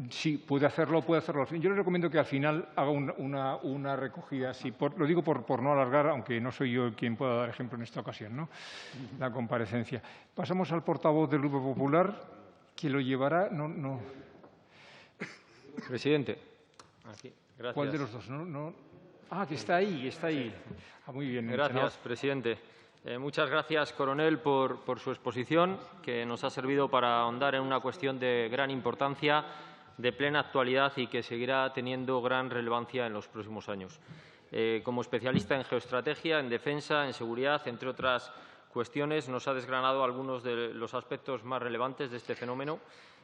sí, puede hacerlo. Yo le recomiendo que al final haga una recogida. Sí, lo digo por no alargar, aunque no soy yo quien pueda dar ejemplo en esta ocasión, ¿no? La comparecencia. Pasamos al portavoz del Grupo Popular, que lo llevará. No. Presidente. Aquí. Gracias. ¿Cuál de los dos? Que está ahí. Muy bien. Gracias, presidente. Muchas gracias, coronel, por su exposición, que nos ha servido para ahondar en una cuestión de gran importancia, de plena actualidad y que seguirá teniendo gran relevancia en los próximos años. Como especialista en geoestrategia, en defensa, en seguridad, entre otras cuestiones, nos ha desgranado algunos de los aspectos más relevantes de este fenómeno,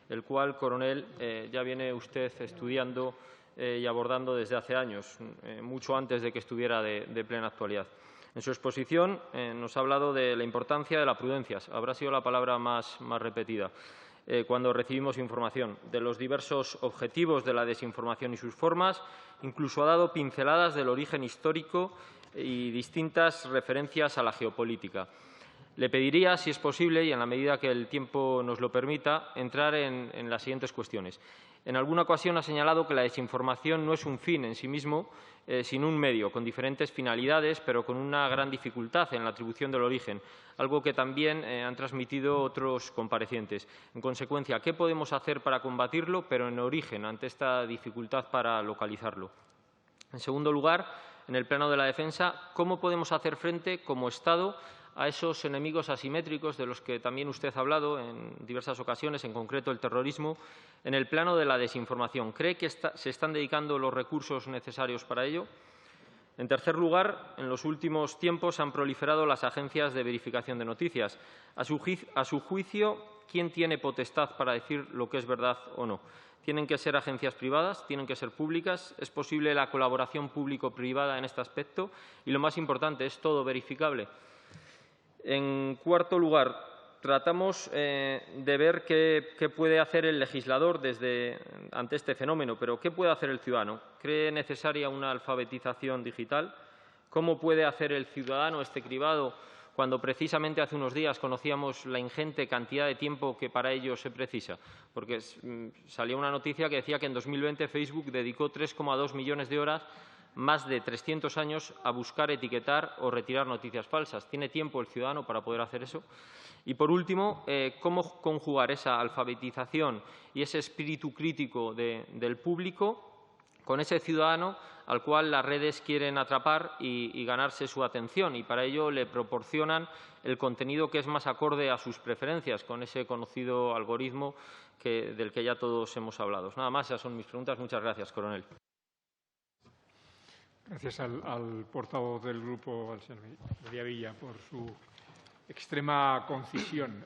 el cual, coronel, ya viene usted estudiando y abordando desde hace años, mucho antes de que estuviera de plena actualidad. En su exposición nos ha hablado de la importancia de la prudencia, habrá sido la palabra más repetida, cuando recibimos información, de los diversos objetivos de la desinformación y sus formas, incluso ha dado pinceladas del origen histórico y distintas referencias a la geopolítica. Le pediría, si es posible, y en la medida que el tiempo nos lo permita, entrar en las siguientes cuestiones. En alguna ocasión ha señalado que la desinformación no es un fin en sí mismo, sino un medio, con diferentes finalidades, pero con una gran dificultad en la atribución del origen, algo que también han transmitido otros comparecientes. En consecuencia, ¿qué podemos hacer para combatirlo, pero en origen, ante esta dificultad para localizarlo? En segundo lugar, en el plano de la defensa, ¿cómo podemos hacer frente como Estado a esos enemigos asimétricos de los que también usted ha hablado en diversas ocasiones, en concreto el terrorismo, en el plano de la desinformación? ¿Cree que se están dedicando los recursos necesarios para ello? En tercer lugar, en los últimos tiempos han proliferado las agencias de verificación de noticias. A su juicio, ¿quién tiene potestad para decir lo que es verdad o no? ¿Tienen que ser agencias privadas? ¿Tienen que ser públicas? ¿Es posible la colaboración público-privada en este aspecto? Y lo más importante, ¿es todo verificable? En cuarto lugar, tratamos de ver qué puede hacer el legislador ante este fenómeno, pero ¿qué puede hacer el ciudadano? ¿Cree necesaria una alfabetización digital? ¿Cómo puede hacer el ciudadano este cribado cuando precisamente hace unos días conocíamos la ingente cantidad de tiempo que para ello se precisa? Porque salió una noticia que decía que en 2020 Facebook dedicó 3,2 millones de horas, más de 300 años, a buscar, etiquetar o retirar noticias falsas. ¿Tiene tiempo el ciudadano para poder hacer eso? Y, por último, ¿cómo conjugar esa alfabetización y ese espíritu crítico del público con ese ciudadano al cual las redes quieren atrapar y ganarse su atención? Y para ello le proporcionan el contenido que es más acorde a sus preferencias, con ese conocido algoritmo del que ya todos hemos hablado. Nada más, esas son mis preguntas. Muchas gracias, coronel. Gracias al portavoz del Grupo, al señor Mediavilla, por su extrema concisión.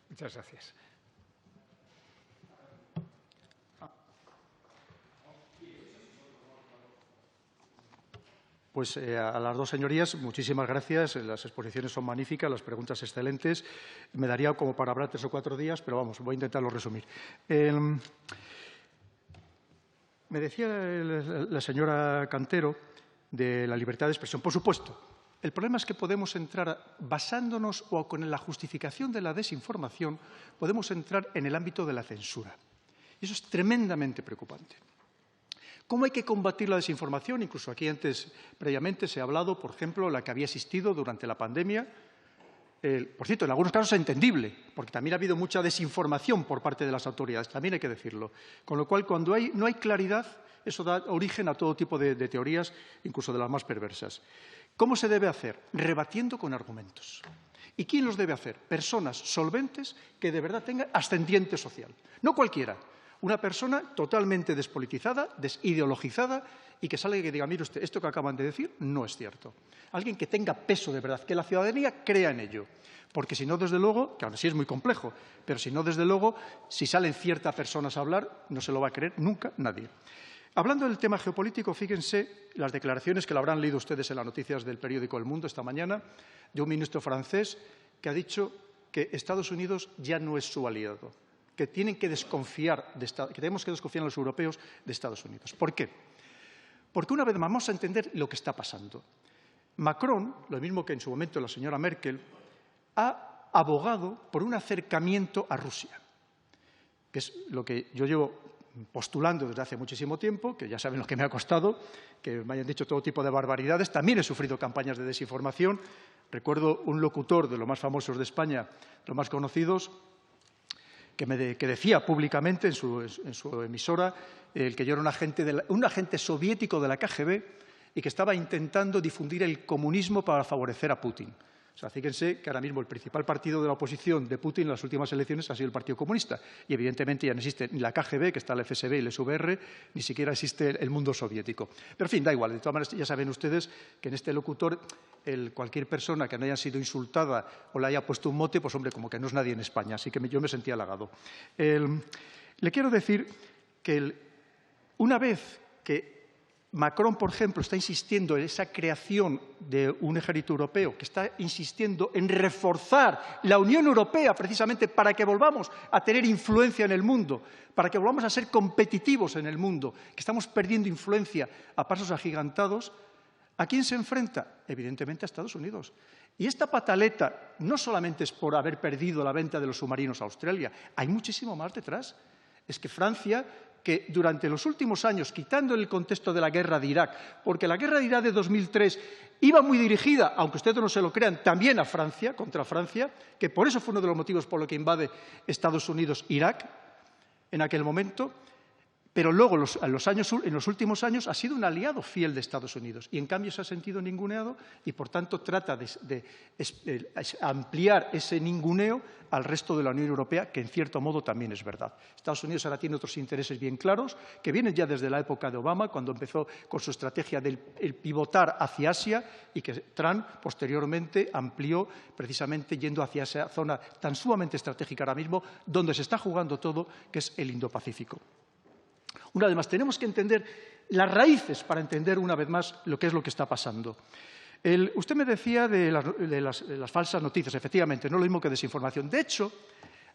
Muchas gracias. Pues a las dos señorías, muchísimas gracias. Las exposiciones son magníficas, las preguntas excelentes. Me daría como para hablar 3 o 4 días, pero vamos, voy a intentarlo resumir. Me decía la señora Cantero de la libertad de expresión. Por supuesto, el problema es que podemos entrar, basándonos o con la justificación de la desinformación, podemos entrar en el ámbito de la censura. Y eso es tremendamente preocupante. ¿Cómo hay que combatir la desinformación? Incluso aquí previamente se ha hablado, por ejemplo, la que había existido durante la pandemia. Por cierto, en algunos casos es entendible, porque también ha habido mucha desinformación por parte de las autoridades, también hay que decirlo. Con lo cual, cuando no hay claridad, eso da origen a todo tipo de teorías, incluso de las más perversas. ¿Cómo se debe hacer? Rebatiendo con argumentos. ¿Y quién los debe hacer? Personas solventes que de verdad tengan ascendiente social. No cualquiera. Una persona totalmente despolitizada, desideologizada y que salga y que diga, mire usted, esto que acaban de decir no es cierto. Alguien que tenga peso de verdad, que la ciudadanía crea en ello. Porque si no, desde luego, que aún así es muy complejo, pero si no, desde luego, si salen ciertas personas a hablar, no se lo va a creer nunca nadie. Hablando del tema geopolítico, fíjense las declaraciones que lo habrán leído ustedes en las noticias del periódico El Mundo esta mañana, de un ministro francés que ha dicho que Estados Unidos ya no es su aliado, que tienen que desconfiar, que tenemos que desconfiar los europeos de Estados Unidos. ¿Por qué? Porque una vez más vamos a entender lo que está pasando. Macron, lo mismo que en su momento la señora Merkel, ha abogado por un acercamiento a Rusia, que es lo que yo llevo postulando desde hace muchísimo tiempo, que ya saben lo que me ha costado, que me hayan dicho todo tipo de barbaridades. También he sufrido campañas de desinformación. Recuerdo un locutor de los más famosos de España, los más conocidos, que decía públicamente en su emisora que yo era un agente soviético de la KGB y que estaba intentando difundir el comunismo para favorecer a Putin. O sea, fíjense que ahora mismo el principal partido de la oposición de Putin en las últimas elecciones ha sido el Partido Comunista. Y evidentemente ya no existe ni la KGB, que está el FSB y el SVR, ni siquiera existe el mundo soviético. Pero, en fin, da igual. De todas maneras, ya saben ustedes que en este locutor cualquier persona que no haya sido insultada o le haya puesto un mote, pues hombre, como que no es nadie en España. Así que yo me sentía halagado. Le quiero decir que una vez que Macron, por ejemplo, está insistiendo en esa creación de un ejército europeo, que está insistiendo en reforzar la Unión Europea precisamente para que volvamos a tener influencia en el mundo, para que volvamos a ser competitivos en el mundo, que estamos perdiendo influencia a pasos agigantados. ¿A quién se enfrenta? Evidentemente a Estados Unidos. Y esta pataleta no solamente es por haber perdido la venta de los submarinos a Australia, hay muchísimo más detrás. Es que Francia, que durante los últimos años, quitando el contexto de la guerra de Irak, porque la guerra de Irak de 2003 iba muy dirigida, aunque ustedes no se lo crean, también a Francia, contra Francia, que por eso fue uno de los motivos por los que invade Estados Unidos Irak en aquel momento, pero luego en los últimos años ha sido un aliado fiel de Estados Unidos y en cambio se ha sentido ninguneado y por tanto trata de ampliar ese ninguneo al resto de la Unión Europea, que en cierto modo también es verdad. Estados Unidos ahora tiene otros intereses bien claros que vienen ya desde la época de Obama, cuando empezó con su estrategia del pivotar hacia Asia y que Trump posteriormente amplió precisamente yendo hacia esa zona tan sumamente estratégica ahora mismo donde se está jugando todo, que es el Indo-Pacífico. Una vez más, tenemos que entender las raíces para entender una vez más lo que está pasando. Usted me decía de las falsas noticias, efectivamente, no es lo mismo que desinformación. De hecho,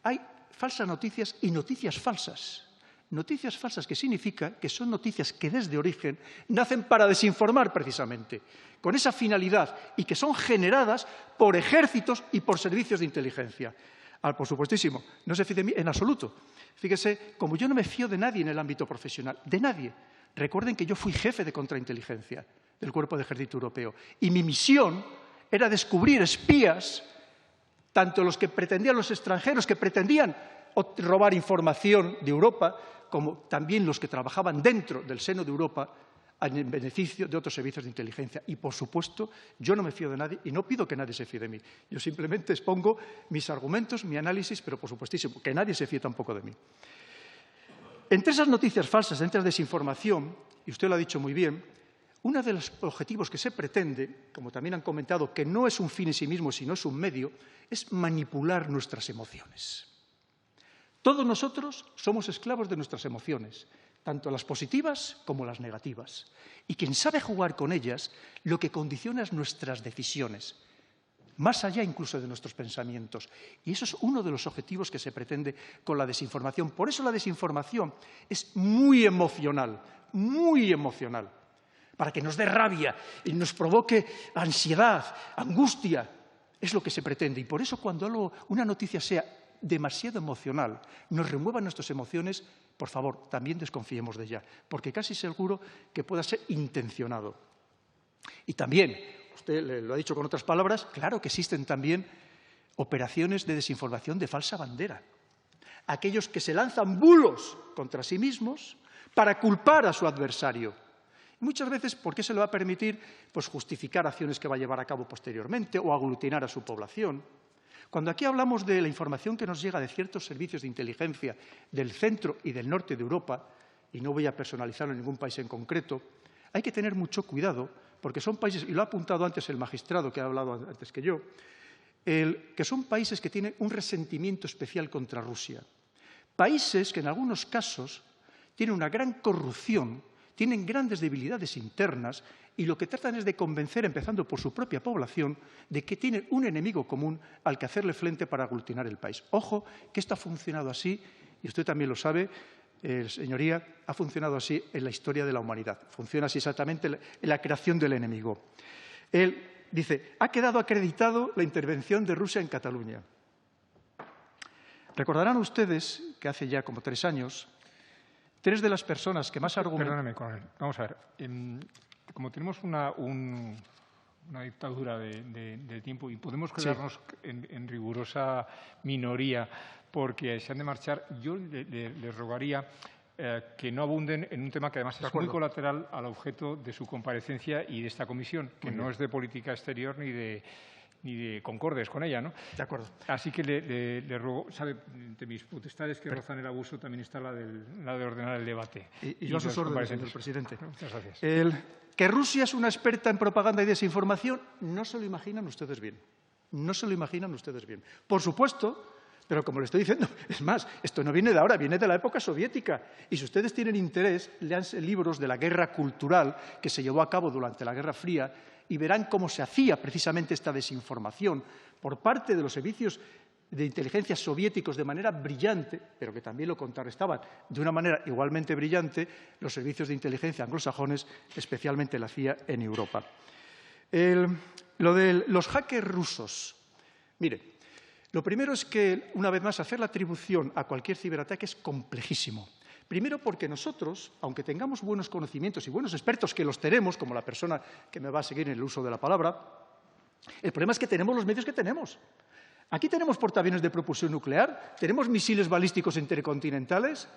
hay falsas noticias y noticias falsas. Noticias falsas, que significa que son noticias que desde origen nacen para desinformar precisamente, con esa finalidad, y que son generadas por ejércitos y por servicios de inteligencia. Por supuestísimo, no se fíe de mí en absoluto. Fíjese, como yo no me fío de nadie en el ámbito profesional, de nadie. Recuerden que yo fui jefe de contrainteligencia del Cuerpo de Ejército Europeo y mi misión era descubrir espías, tanto los que pretendían los extranjeros, que pretendían robar información de Europa, como también los que trabajaban dentro del seno de Europa en beneficio de otros servicios de inteligencia. Y, por supuesto, yo no me fío de nadie y no pido que nadie se fíe de mí. Yo simplemente expongo mis argumentos, mi análisis, pero, por supuestísimo, que nadie se fíe tampoco de mí. Entre esas noticias falsas, entre esa desinformación, y usted lo ha dicho muy bien, uno de los objetivos que se pretende, como también han comentado, que no es un fin en sí mismo, sino es un medio, es manipular nuestras emociones. Todos nosotros somos esclavos de nuestras emociones, tanto las positivas como las negativas. Y quien sabe jugar con ellas, lo que condiciona es nuestras decisiones, más allá incluso de nuestros pensamientos. Y eso es uno de los objetivos que se pretende con la desinformación. Por eso la desinformación es muy emocional, para que nos dé rabia y nos provoque ansiedad, angustia. Es lo que se pretende. Y por eso cuando una noticia sea demasiado emocional, nos remueva nuestras emociones, por favor, también desconfiemos de ella, porque casi seguro que pueda ser intencionado. Y también, usted lo ha dicho con otras palabras, claro que existen también operaciones de desinformación de falsa bandera. Aquellos que se lanzan bulos contra sí mismos para culpar a su adversario. Muchas veces, ¿por qué se le va a permitir? Pues justificar acciones que va a llevar a cabo posteriormente o aglutinar a su población. Cuando aquí hablamos de la información que nos llega de ciertos servicios de inteligencia del centro y del norte de Europa, y no voy a personalizarlo en ningún país en concreto, hay que tener mucho cuidado, porque son países, y lo ha apuntado antes el magistrado que ha hablado antes que yo, que son países que tienen un resentimiento especial contra Rusia. Países que en algunos casos tienen una gran corrupción, tienen grandes debilidades internas y lo que tratan es de convencer, empezando por su propia población, de que tienen un enemigo común al que hacerle frente para aglutinar el país. Ojo, que esto ha funcionado así, y usted también lo sabe, señoría, ha funcionado así en la historia de la humanidad. Funciona así exactamente en la creación del enemigo. Él dice, ha quedado acreditado la intervención de Rusia en Cataluña. Recordarán ustedes que hace ya como 3 años, 3 de las personas que más argumentan... Perdóname, coronel. Vamos a ver. Como tenemos una dictadura de tiempo y podemos quedarnos en rigurosa minoría porque se han de marchar, yo les rogaría que no abunden en un tema que además es muy colateral al objeto de su comparecencia y de esta comisión, que no es de política exterior ni de concordes con ella, ¿no? De acuerdo. Así que le ruego, sabe, entre mis potestades que rozan el abuso también está la de ordenar el debate. Y yo a sus órdenes, señor presidente. Muchas gracias. Que Rusia es una experta en propaganda y desinformación, no se lo imaginan ustedes bien. No se lo imaginan ustedes bien. Por supuesto, pero como le estoy diciendo, es más, esto no viene de ahora, viene de la época soviética. Y si ustedes tienen interés, léanse libros de la guerra cultural que se llevó a cabo durante la Guerra Fría y verán cómo se hacía precisamente esta desinformación por parte de los servicios de inteligencia soviéticos de manera brillante, pero que también lo contrarrestaban de una manera igualmente brillante los servicios de inteligencia anglosajones, especialmente la CIA en Europa. Lo de los hackers rusos. Mire, lo primero es que, una vez más, hacer la atribución a cualquier ciberataque es complejísimo. Primero porque nosotros, aunque tengamos buenos conocimientos y buenos expertos, que los tenemos, como la persona que me va a seguir en el uso de la palabra, el problema es que tenemos los medios que tenemos. Aquí tenemos portaaviones de propulsión nuclear, tenemos misiles balísticos intercontinentales.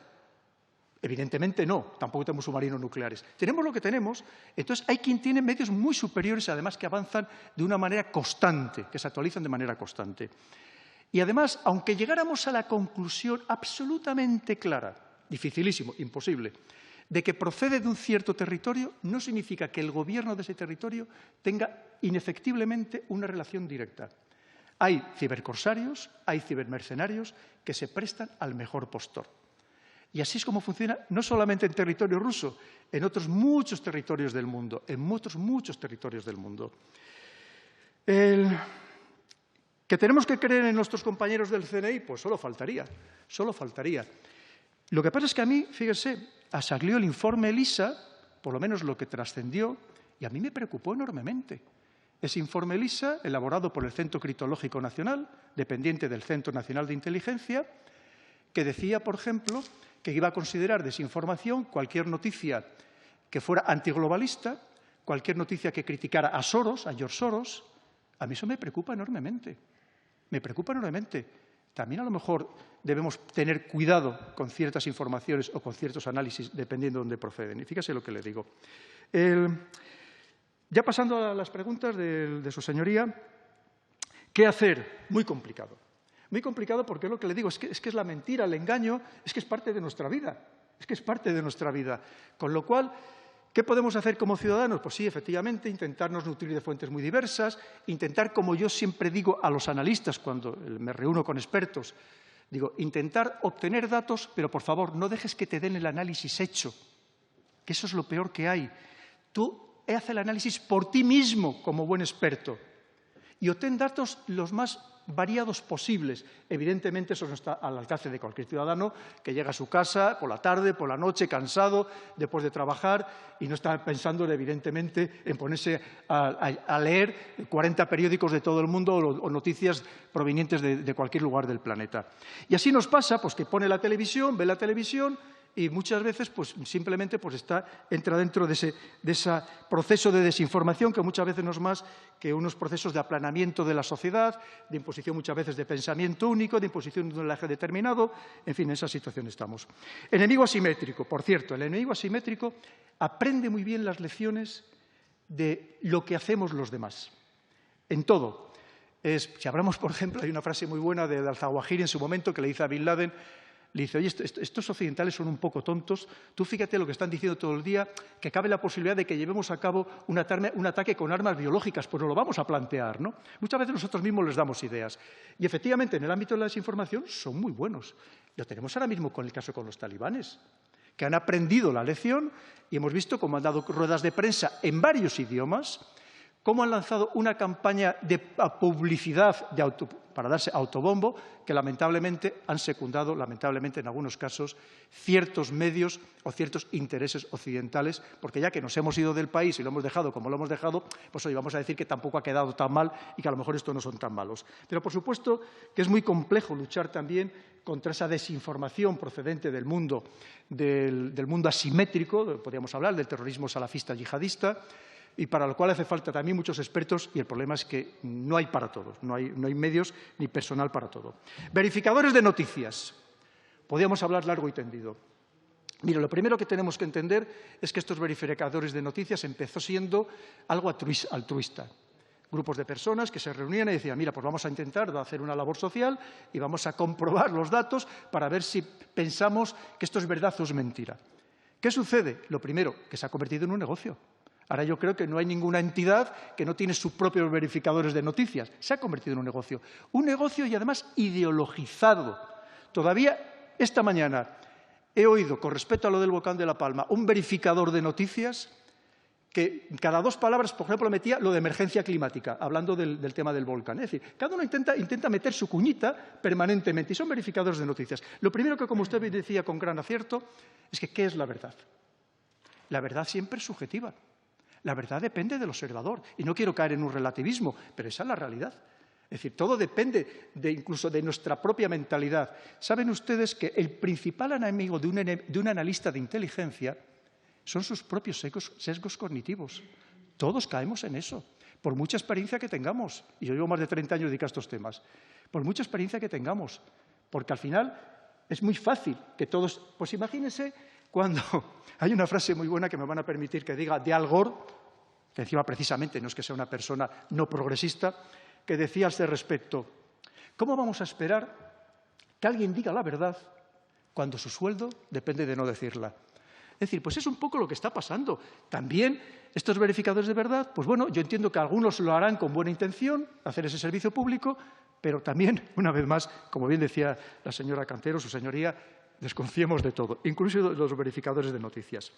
Evidentemente no, tampoco tenemos submarinos nucleares. Tenemos lo que tenemos, entonces hay quien tiene medios muy superiores, además que avanzan de una manera constante, que se actualizan de manera constante. Y además, aunque llegáramos a la conclusión absolutamente clara, dificilísimo, imposible, de que procede de un cierto territorio, no significa que el gobierno de ese territorio tenga inefectiblemente una relación directa. Hay cibercorsarios, hay cibermercenarios que se prestan al mejor postor. Y así es como funciona no solamente en territorio ruso, en otros muchos territorios del mundo, ¿Que tenemos que creer en nuestros compañeros del CNI? Pues solo faltaría, solo faltaría. Lo que pasa es que a mí, fíjese, salió el informe ELISA, por lo menos lo que trascendió, y a mí me preocupó enormemente. Ese informe ELISA, elaborado por el Centro Criptológico Nacional, dependiente del Centro Nacional de Inteligencia, que decía, por ejemplo, que iba a considerar desinformación cualquier noticia que fuera antiglobalista, cualquier noticia que criticara a Soros, a George Soros. A mí eso me preocupa enormemente. Me preocupa enormemente. También a lo mejor debemos tener cuidado con ciertas informaciones o con ciertos análisis, dependiendo de dónde proceden. Y fíjese lo que le digo. Ya pasando a las preguntas de su señoría, ¿qué hacer? Muy complicado. Muy complicado porque es lo que le digo, es que es la mentira, el engaño, es que es parte de nuestra vida. Es que es parte de nuestra vida. Con lo cual, ¿Qué podemos hacer como ciudadanos? Pues sí, efectivamente, intentarnos nutrir de fuentes muy diversas, intentar, como yo siempre digo a los analistas cuando me reúno con expertos, digo, intentar obtener datos, pero por favor, no dejes que te den el análisis hecho, que eso es lo peor que hay. Tú haz el análisis por ti mismo como buen experto y obtén datos los más variados posibles. Evidentemente, eso no está al alcance de cualquier ciudadano que llega a su casa por la tarde, por la noche, cansado, después de trabajar, y no está pensando, evidentemente, en ponerse a leer 40 periódicos de todo el mundo o noticias provenientes de cualquier lugar del planeta. Y así nos pasa, pues, que pone la televisión, ve la televisión, y muchas veces pues, simplemente pues, entra dentro de ese proceso de desinformación que muchas veces no es más que unos procesos de aplanamiento de la sociedad, de imposición muchas veces de pensamiento único, de imposición de un eje determinado. En fin, en esa situación estamos. Enemigo asimétrico. Por cierto, el enemigo asimétrico aprende muy bien las lecciones de lo que hacemos los demás. En todo. Si hablamos, por ejemplo, hay una frase muy buena de Al-Zawahiri en su momento que le dice a Bin Laden. Le dice, oye, estos occidentales son un poco tontos, tú fíjate lo que están diciendo todo el día, que cabe la posibilidad de que llevemos a cabo un ataque con armas biológicas, pues nos lo vamos a plantear, ¿no? Muchas veces nosotros mismos les damos ideas. Y efectivamente, en el ámbito de la desinformación son muy buenos. Lo tenemos ahora mismo con el caso con los talibanes, que han aprendido la lección y hemos visto cómo han dado ruedas de prensa en varios idiomas, cómo han lanzado una campaña de publicidad para darse autobombo que lamentablemente han secundado, lamentablemente en algunos casos, ciertos medios o ciertos intereses occidentales, porque ya que nos hemos ido del país y lo hemos dejado como lo hemos dejado, pues hoy vamos a decir que tampoco ha quedado tan mal y que a lo mejor estos no son tan malos. Pero por supuesto que es muy complejo luchar también contra esa desinformación procedente del mundo asimétrico, podríamos hablar del terrorismo salafista yihadista, y para lo cual hace falta también muchos expertos, y el problema es que no hay para todos, no hay medios ni personal para todo. Verificadores de noticias. Podríamos hablar largo y tendido. Mire, lo primero que tenemos que entender es que estos verificadores de noticias empezó siendo algo altruista. Grupos de personas que se reunían y decían, mira, pues vamos a intentar hacer una labor social y vamos a comprobar los datos para ver si pensamos que esto es verdad o es mentira. ¿Qué sucede? Lo primero, que se ha convertido en un negocio. Ahora yo creo que no hay ninguna entidad que no tiene sus propios verificadores de noticias. Se ha convertido en un negocio. Un negocio y además ideologizado. Todavía esta mañana he oído, con respecto a lo del volcán de La Palma, un verificador de noticias que cada dos palabras, por ejemplo, metía lo de emergencia climática, hablando del tema del volcán. Es decir, cada uno intenta meter su cuñita permanentemente y son verificadores de noticias. Lo primero que, como usted decía con gran acierto, es que ¿qué es la verdad? La verdad siempre es subjetiva. La verdad depende del observador. Y no quiero caer en un relativismo, pero esa es la realidad. Es decir, todo depende incluso de nuestra propia mentalidad. Saben ustedes que el principal enemigo de un analista de inteligencia son sus propios sesgos cognitivos. Todos caemos en eso, por mucha experiencia que tengamos. Y yo llevo más de 30 años dedicado a estos temas. Por mucha experiencia que tengamos. Porque al final es muy fácil que todos... Pues imagínense cuando hay una frase muy buena que me van a permitir que diga de Al Gore, que encima precisamente no es que sea una persona no progresista, que decía a este respecto, ¿cómo vamos a esperar que alguien diga la verdad cuando su sueldo depende de no decirla? Es decir, pues es un poco lo que está pasando. También estos verificadores de verdad, pues bueno, yo entiendo que algunos lo harán con buena intención, hacer ese servicio público, pero también, una vez más, como bien decía la señora Cantero, su señoría, desconfiemos de todo, incluso de los verificadores de noticias.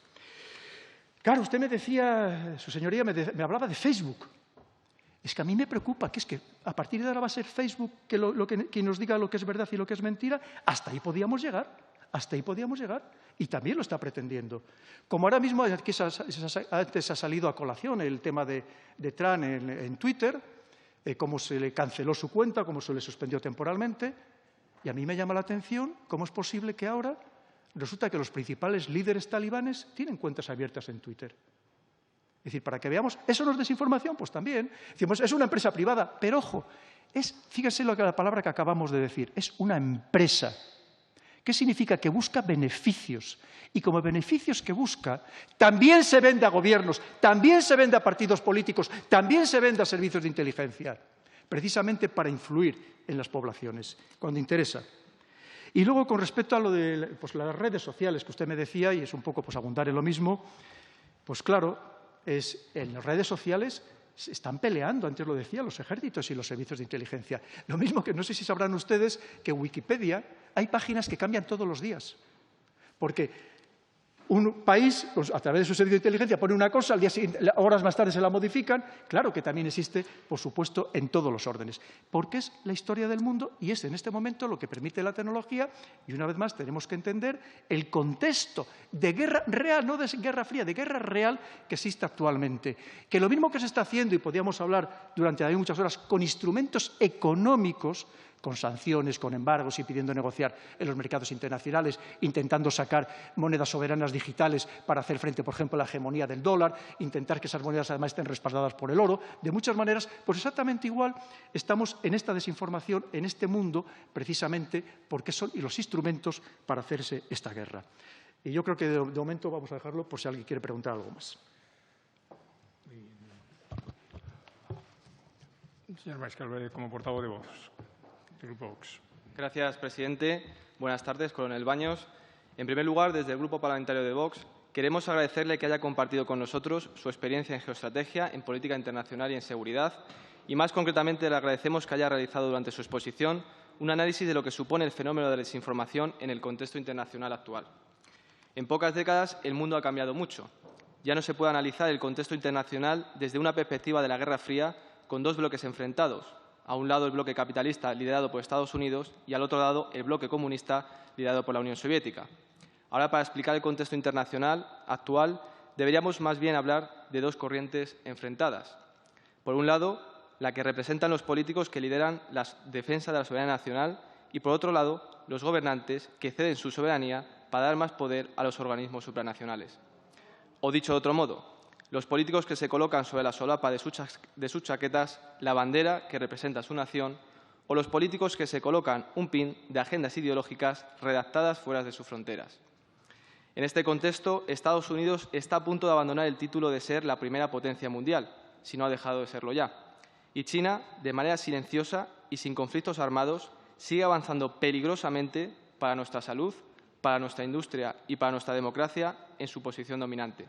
Claro, usted me decía, su señoría me hablaba de Facebook. Es que a mí me preocupa, que es que a partir de ahora va a ser Facebook quien nos diga lo que es verdad y lo que es mentira. Hasta ahí podíamos llegar, y también lo está pretendiendo. Como ahora mismo, antes ha salido a colación el tema de Trump en Twitter, cómo se le canceló su cuenta, cómo se le suspendió temporalmente. Y a mí me llama la atención cómo es posible que ahora resulta que los principales líderes talibanes tienen cuentas abiertas en Twitter. Es decir, para que veamos, ¿eso no es desinformación? Pues también. Decimos, es una empresa privada, pero ojo, fíjense la palabra que acabamos de decir, es una empresa. ¿Qué significa? Que busca beneficios. Y como beneficios que busca, también se vende a gobiernos, también se vende a partidos políticos, también se vende a servicios de inteligencia, precisamente para influir en las poblaciones, cuando interesa. Y luego, con respecto a lo de las redes sociales que usted me decía, y es un poco abundar en lo mismo, Pues claro, en las redes sociales se están peleando, antes lo decía, los ejércitos y los servicios de inteligencia. Lo mismo que no sé si sabrán ustedes que en Wikipedia hay páginas que cambian todos los días. Porque un país, pues, a través de su servicio de inteligencia, pone una cosa, al día siguiente, horas más tarde se la modifican. Claro que también existe, por supuesto, en todos los órdenes. Porque es la historia del mundo y es en este momento lo que permite la tecnología. Y una vez más tenemos que entender el contexto de guerra real, no de guerra fría, de guerra real que existe actualmente. Que lo mismo que se está haciendo, y podríamos hablar durante también muchas horas, con instrumentos económicos, con sanciones, con embargos y pidiendo negociar en los mercados internacionales, intentando sacar monedas soberanas digitales para hacer frente, por ejemplo, a la hegemonía del dólar, intentar que esas monedas además estén respaldadas por el oro. De muchas maneras, pues exactamente igual estamos en esta desinformación, en este mundo, precisamente porque son los instrumentos para hacerse esta guerra. Y yo creo que de momento vamos a dejarlo por si alguien quiere preguntar algo más. Señor Mariscal, como portavoz de Vox. Grupo Vox. Gracias, presidente. Buenas tardes, coronel Baños. En primer lugar, desde el Grupo Parlamentario de Vox, queremos agradecerle que haya compartido con nosotros su experiencia en geoestrategia, en política internacional y en seguridad. Y más concretamente, le agradecemos que haya realizado durante su exposición un análisis de lo que supone el fenómeno de la desinformación en el contexto internacional actual. En pocas décadas, el mundo ha cambiado mucho. Ya no se puede analizar el contexto internacional desde una perspectiva de la Guerra Fría con dos bloques enfrentados. A un lado el bloque capitalista liderado por Estados Unidos y al otro lado el bloque comunista liderado por la Unión Soviética. Ahora, para explicar el contexto internacional actual, deberíamos más bien hablar de dos corrientes enfrentadas. Por un lado, la que representan los políticos que lideran la defensa de la soberanía nacional y, por otro lado, los gobernantes que ceden su soberanía para dar más poder a los organismos supranacionales. O dicho de otro modo, los políticos que se colocan sobre la solapa de sus chaquetas la bandera que representa su nación, o los políticos que se colocan un pin de agendas ideológicas redactadas fuera de sus fronteras. En este contexto, Estados Unidos está a punto de abandonar el título de ser la primera potencia mundial, si no ha dejado de serlo ya. Y China, de manera silenciosa y sin conflictos armados, sigue avanzando peligrosamente para nuestra salud, para nuestra industria y para nuestra democracia en su posición dominante.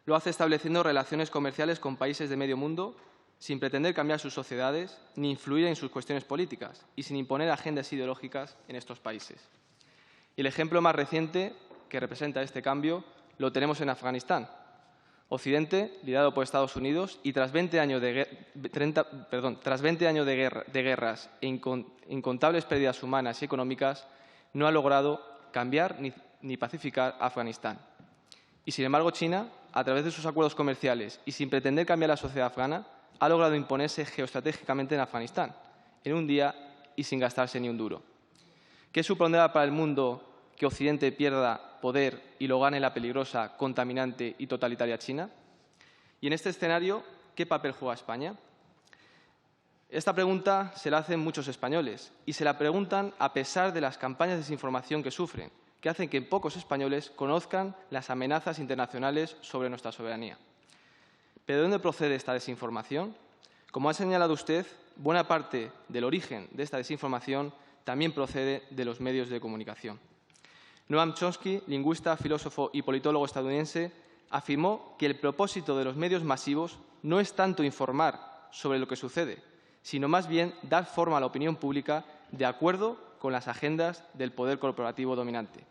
Lo hace estableciendo relaciones comerciales con países de medio mundo sin pretender cambiar sus sociedades ni influir en sus cuestiones políticas y sin imponer agendas ideológicas en estos países. Y el ejemplo más reciente que representa este cambio lo tenemos en Afganistán. Occidente, liderado por Estados Unidos, y tras 20 años de guerras e incontables pérdidas humanas y económicas, no ha logrado cambiar ni pacificar Afganistán. Y, sin embargo, China, a través de sus acuerdos comerciales y sin pretender cambiar la sociedad afgana, ha logrado imponerse geoestratégicamente en Afganistán, en un día y sin gastarse ni un duro. ¿Qué supondrá para el mundo que Occidente pierda poder y lo gane la peligrosa, contaminante y totalitaria China? Y en este escenario, ¿qué papel juega España? Esta pregunta se la hacen muchos españoles y se la preguntan a pesar de las campañas de desinformación que sufren, que hacen que pocos españoles conozcan las amenazas internacionales sobre nuestra soberanía. ¿Pero de dónde procede esta desinformación? Como ha señalado usted, buena parte del origen de esta desinformación también procede de los medios de comunicación. Noam Chomsky, lingüista, filósofo y politólogo estadounidense, afirmó que el propósito de los medios masivos no es tanto informar sobre lo que sucede, sino más bien dar forma a la opinión pública de acuerdo con las agendas del poder corporativo dominante.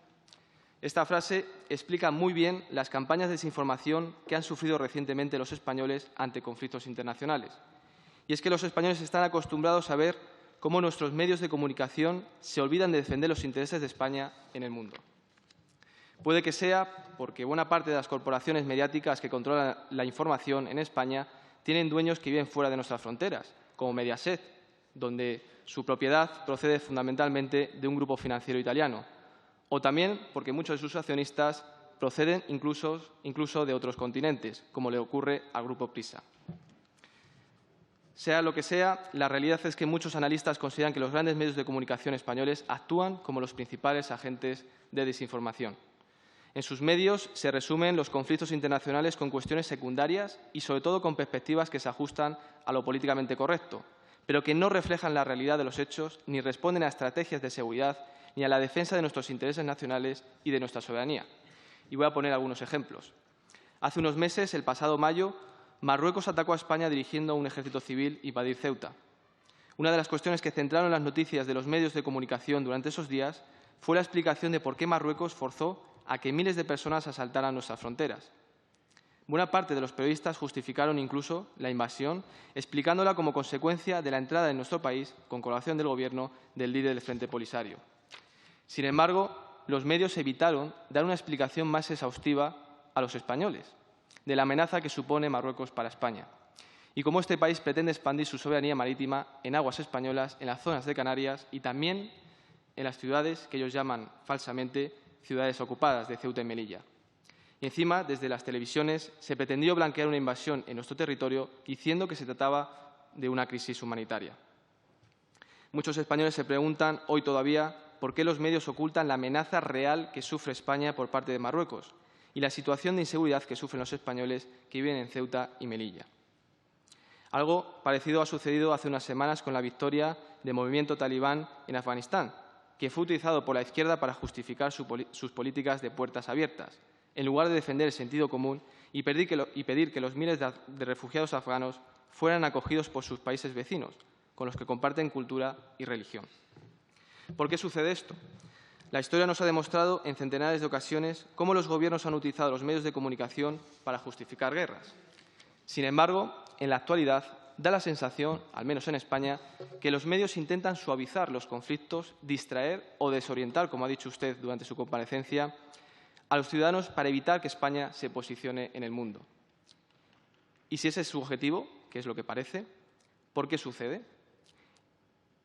Esta frase explica muy bien las campañas de desinformación que han sufrido recientemente los españoles ante conflictos internacionales. Y es que los españoles están acostumbrados a ver cómo nuestros medios de comunicación se olvidan de defender los intereses de España en el mundo. Puede que sea porque buena parte de las corporaciones mediáticas que controlan la información en España tienen dueños que viven fuera de nuestras fronteras, como Mediaset, donde su propiedad procede fundamentalmente de un grupo financiero italiano, o también porque muchos de sus accionistas proceden incluso de otros continentes, como le ocurre al Grupo Prisa. Sea lo que sea, la realidad es que muchos analistas consideran que los grandes medios de comunicación españoles actúan como los principales agentes de desinformación. En sus medios se resumen los conflictos internacionales con cuestiones secundarias y, sobre todo, con perspectivas que se ajustan a lo políticamente correcto, pero que no reflejan la realidad de los hechos ni responden a estrategias de seguridad ni a la defensa de nuestros intereses nacionales y de nuestra soberanía. Y voy a poner algunos ejemplos. Hace unos meses, el pasado mayo, Marruecos atacó a España dirigiendo un ejército civil invadir Ceuta. Una de las cuestiones que centraron las noticias de los medios de comunicación durante esos días fue la explicación de por qué Marruecos forzó a que miles de personas asaltaran nuestras fronteras. Buena parte de los periodistas justificaron incluso la invasión, explicándola como consecuencia de la entrada en nuestro país, con colaboración del Gobierno, del líder del Frente Polisario. Sin embargo, los medios evitaron dar una explicación más exhaustiva a los españoles de la amenaza que supone Marruecos para España y cómo este país pretende expandir su soberanía marítima en aguas españolas, en las zonas de Canarias y también en las ciudades que ellos llaman falsamente ciudades ocupadas de Ceuta y Melilla. Y encima, desde las televisiones, se pretendió blanquear una invasión en nuestro territorio diciendo que se trataba de una crisis humanitaria. Muchos españoles se preguntan hoy todavía por qué los medios ocultan la amenaza real que sufre España por parte de Marruecos y la situación de inseguridad que sufren los españoles que viven en Ceuta y Melilla. Algo parecido ha sucedido hace unas semanas con la victoria del movimiento talibán en Afganistán, que fue utilizado por la izquierda para justificar sus políticas de puertas abiertas, en lugar de defender el sentido común y pedir que los miles de refugiados afganos fueran acogidos por sus países vecinos, con los que comparten cultura y religión. ¿Por qué sucede esto? La historia nos ha demostrado en centenares de ocasiones cómo los gobiernos han utilizado los medios de comunicación para justificar guerras. Sin embargo, en la actualidad da la sensación, al menos en España, que los medios intentan suavizar los conflictos, distraer o desorientar, como ha dicho usted durante su comparecencia, a los ciudadanos para evitar que España se posicione en el mundo. Y si ese es su objetivo, que es lo que parece, ¿por qué sucede?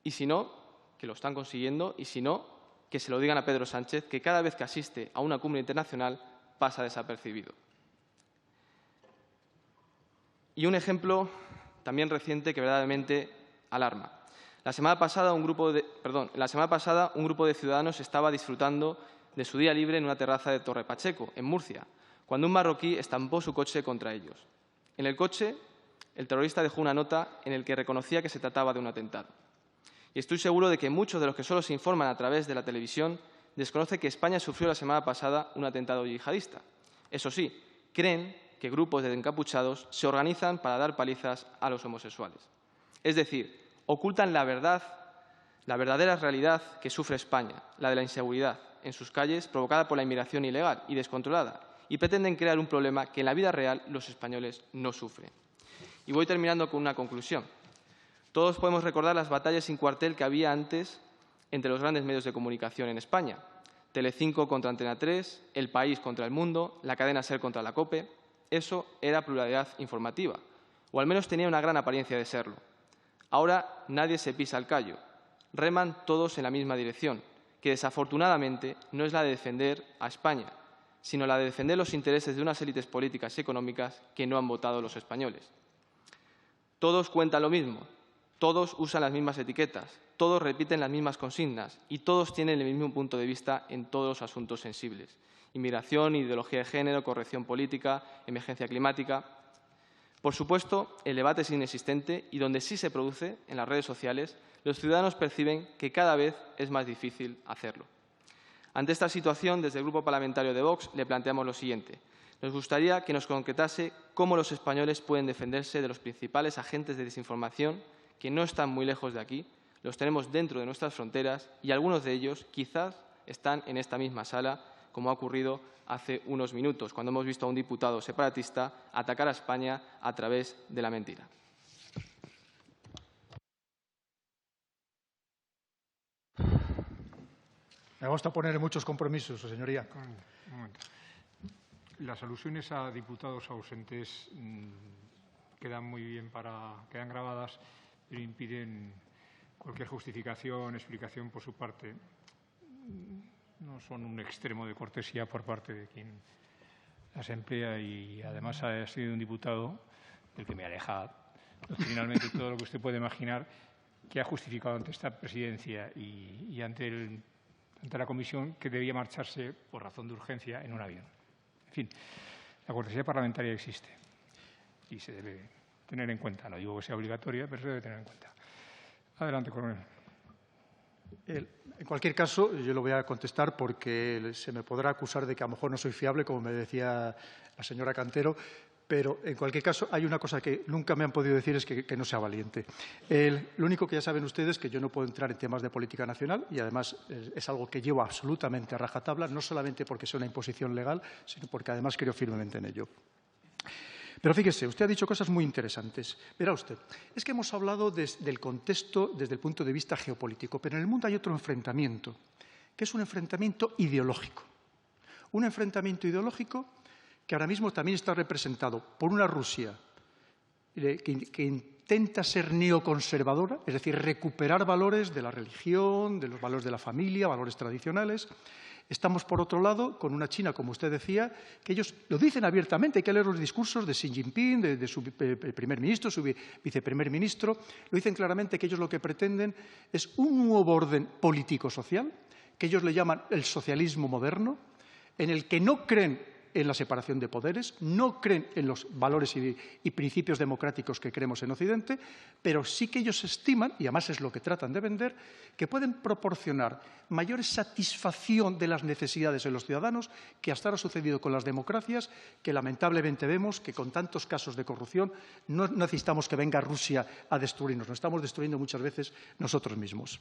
Y si no, que lo están consiguiendo, y si no, que se lo digan a Pedro Sánchez, que cada vez que asiste a una cumbre internacional pasa desapercibido. Y un ejemplo también reciente que verdaderamente alarma. La semana pasada un grupo de ciudadanos estaba disfrutando de su día libre en una terraza de Torre Pacheco, en Murcia, cuando un marroquí estampó su coche contra ellos. En el coche, el terrorista dejó una nota en la que reconocía que se trataba de un atentado. Y estoy seguro de que muchos de los que solo se informan a través de la televisión desconocen que España sufrió la semana pasada un atentado yihadista. Eso sí, creen que grupos de encapuchados se organizan para dar palizas a los homosexuales. Es decir, ocultan la verdadera realidad que sufre España, la de la inseguridad en sus calles provocada por la inmigración ilegal y descontrolada, y pretenden crear un problema que en la vida real los españoles no sufren. Y voy terminando con una conclusión. Todos podemos recordar las batallas sin cuartel que había antes entre los grandes medios de comunicación en España. Telecinco contra Antena 3, El País contra El Mundo, la cadena SER contra la COPE. Eso era pluralidad informativa, o al menos tenía una gran apariencia de serlo. Ahora nadie se pisa el callo. Reman todos en la misma dirección, que desafortunadamente no es la de defender a España, sino la de defender los intereses de unas élites políticas y económicas que no han votado los españoles. Todos cuentan lo mismo, todos usan las mismas etiquetas, todos repiten las mismas consignas y todos tienen el mismo punto de vista en todos los asuntos sensibles. Inmigración, ideología de género, corrección política, emergencia climática. Por supuesto, el debate es inexistente y donde sí se produce, en las redes sociales, los ciudadanos perciben que cada vez es más difícil hacerlo. Ante esta situación, desde el Grupo Parlamentario de Vox le planteamos lo siguiente. Nos gustaría que nos concretase cómo los españoles pueden defenderse de los principales agentes de desinformación que no están muy lejos de aquí, los tenemos dentro de nuestras fronteras y algunos de ellos quizás están en esta misma sala, como ha ocurrido hace unos minutos, cuando hemos visto a un diputado separatista atacar a España a través de la mentira. Me gusta poner muchos compromisos, señoría. Un momento. Las alusiones a diputados ausentes quedan muy bien quedan grabadas, pero impiden cualquier justificación, explicación por su parte. No son un extremo de cortesía por parte de quien las emplea y además ha sido un diputado del que me aleja doctrinalmente todo lo que usted puede imaginar, que ha justificado ante esta presidencia y ante la comisión que debía marcharse por razón de urgencia en un avión. En fin, la cortesía parlamentaria existe y se debe tener en cuenta. No digo que sea obligatoria, pero se debe tener en cuenta. Adelante, coronel. En cualquier caso, yo lo voy a contestar porque se me podrá acusar de que a lo mejor no soy fiable, como me decía la señora Cantero, pero en cualquier caso hay una cosa que nunca me han podido decir, es que no sea valiente. Lo único que ya saben ustedes es que yo no puedo entrar en temas de política nacional y además es algo que llevo absolutamente a rajatabla, no solamente porque sea una imposición legal, sino porque además creo firmemente en ello. Pero fíjese, usted ha dicho cosas muy interesantes. Verá usted, es que hemos hablado del contexto desde el punto de vista geopolítico, pero en el mundo hay otro enfrentamiento, que es un enfrentamiento ideológico. Un enfrentamiento ideológico que ahora mismo también está representado por una Rusia que intenta ser neoconservadora, es decir, recuperar valores de la religión, de los valores de la familia, valores tradicionales. Estamos, por otro lado, con una China, como usted decía, que ellos lo dicen abiertamente, hay que leer los discursos de Xi Jinping, de su primer ministro, su viceprimer ministro, lo dicen claramente que ellos lo que pretenden es un nuevo orden político-social, que ellos le llaman el socialismo moderno, en el que no creen en la separación de poderes, no creen en los valores y principios democráticos que creemos en Occidente, pero sí que ellos estiman, y además es lo que tratan de vender, que pueden proporcionar mayor satisfacción de las necesidades en los ciudadanos que hasta ahora ha sucedido con las democracias, que lamentablemente vemos que con tantos casos de corrupción no necesitamos que venga Rusia a destruirnos, nos estamos destruyendo muchas veces nosotros mismos.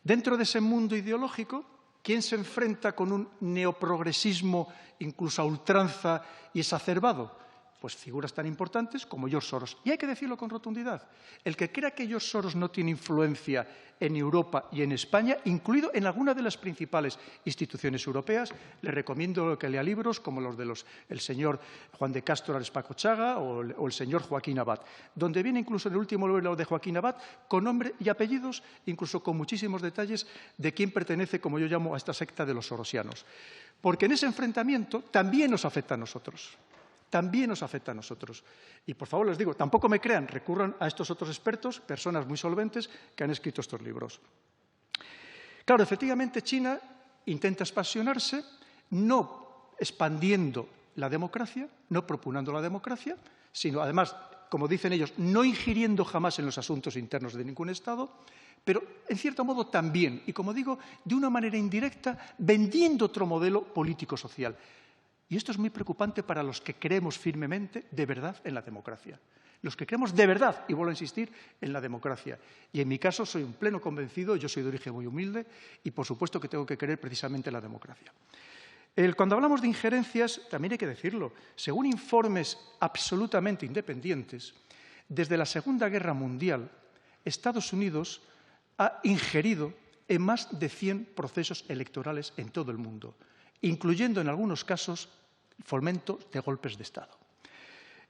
Dentro de ese mundo ideológico, ¿quién se enfrenta con un neoprogresismo incluso a ultranza y exacerbado? Pues figuras tan importantes como George Soros. Y hay que decirlo con rotundidad. El que crea que George Soros no tiene influencia en Europa y en España, incluido en alguna de las principales instituciones europeas, le recomiendo que lea libros como los del señor Juan de Castro Arespacochaga o el señor Joaquín Abad, donde viene incluso en el último libro de Joaquín Abad con nombre y apellidos, incluso con muchísimos detalles de quién pertenece, como yo llamo, a esta secta de los sorosianos. Porque en ese enfrentamiento también nos afecta a nosotros. También nos afecta a nosotros. Y, por favor, les digo, tampoco me crean, recurran a estos otros expertos, personas muy solventes, que han escrito estos libros. Claro, efectivamente, China intenta expansionarse, no expandiendo la democracia, no propugnando la democracia, sino, además, como dicen ellos, no ingiriendo jamás en los asuntos internos de ningún Estado, pero, en cierto modo, también, y como digo, de una manera indirecta, vendiendo otro modelo político-social. Y esto es muy preocupante para los que creemos firmemente, de verdad, en la democracia. Los que creemos de verdad, y vuelvo a insistir, en la democracia. Y en mi caso soy un pleno convencido, yo soy de origen muy humilde y por supuesto que tengo que creer precisamente en la democracia. Cuando hablamos de injerencias, también hay que decirlo, según informes absolutamente independientes, desde la Segunda Guerra Mundial, Estados Unidos ha ingerido en más de 100 procesos electorales en todo el mundo, incluyendo en algunos casos fomento de golpes de Estado.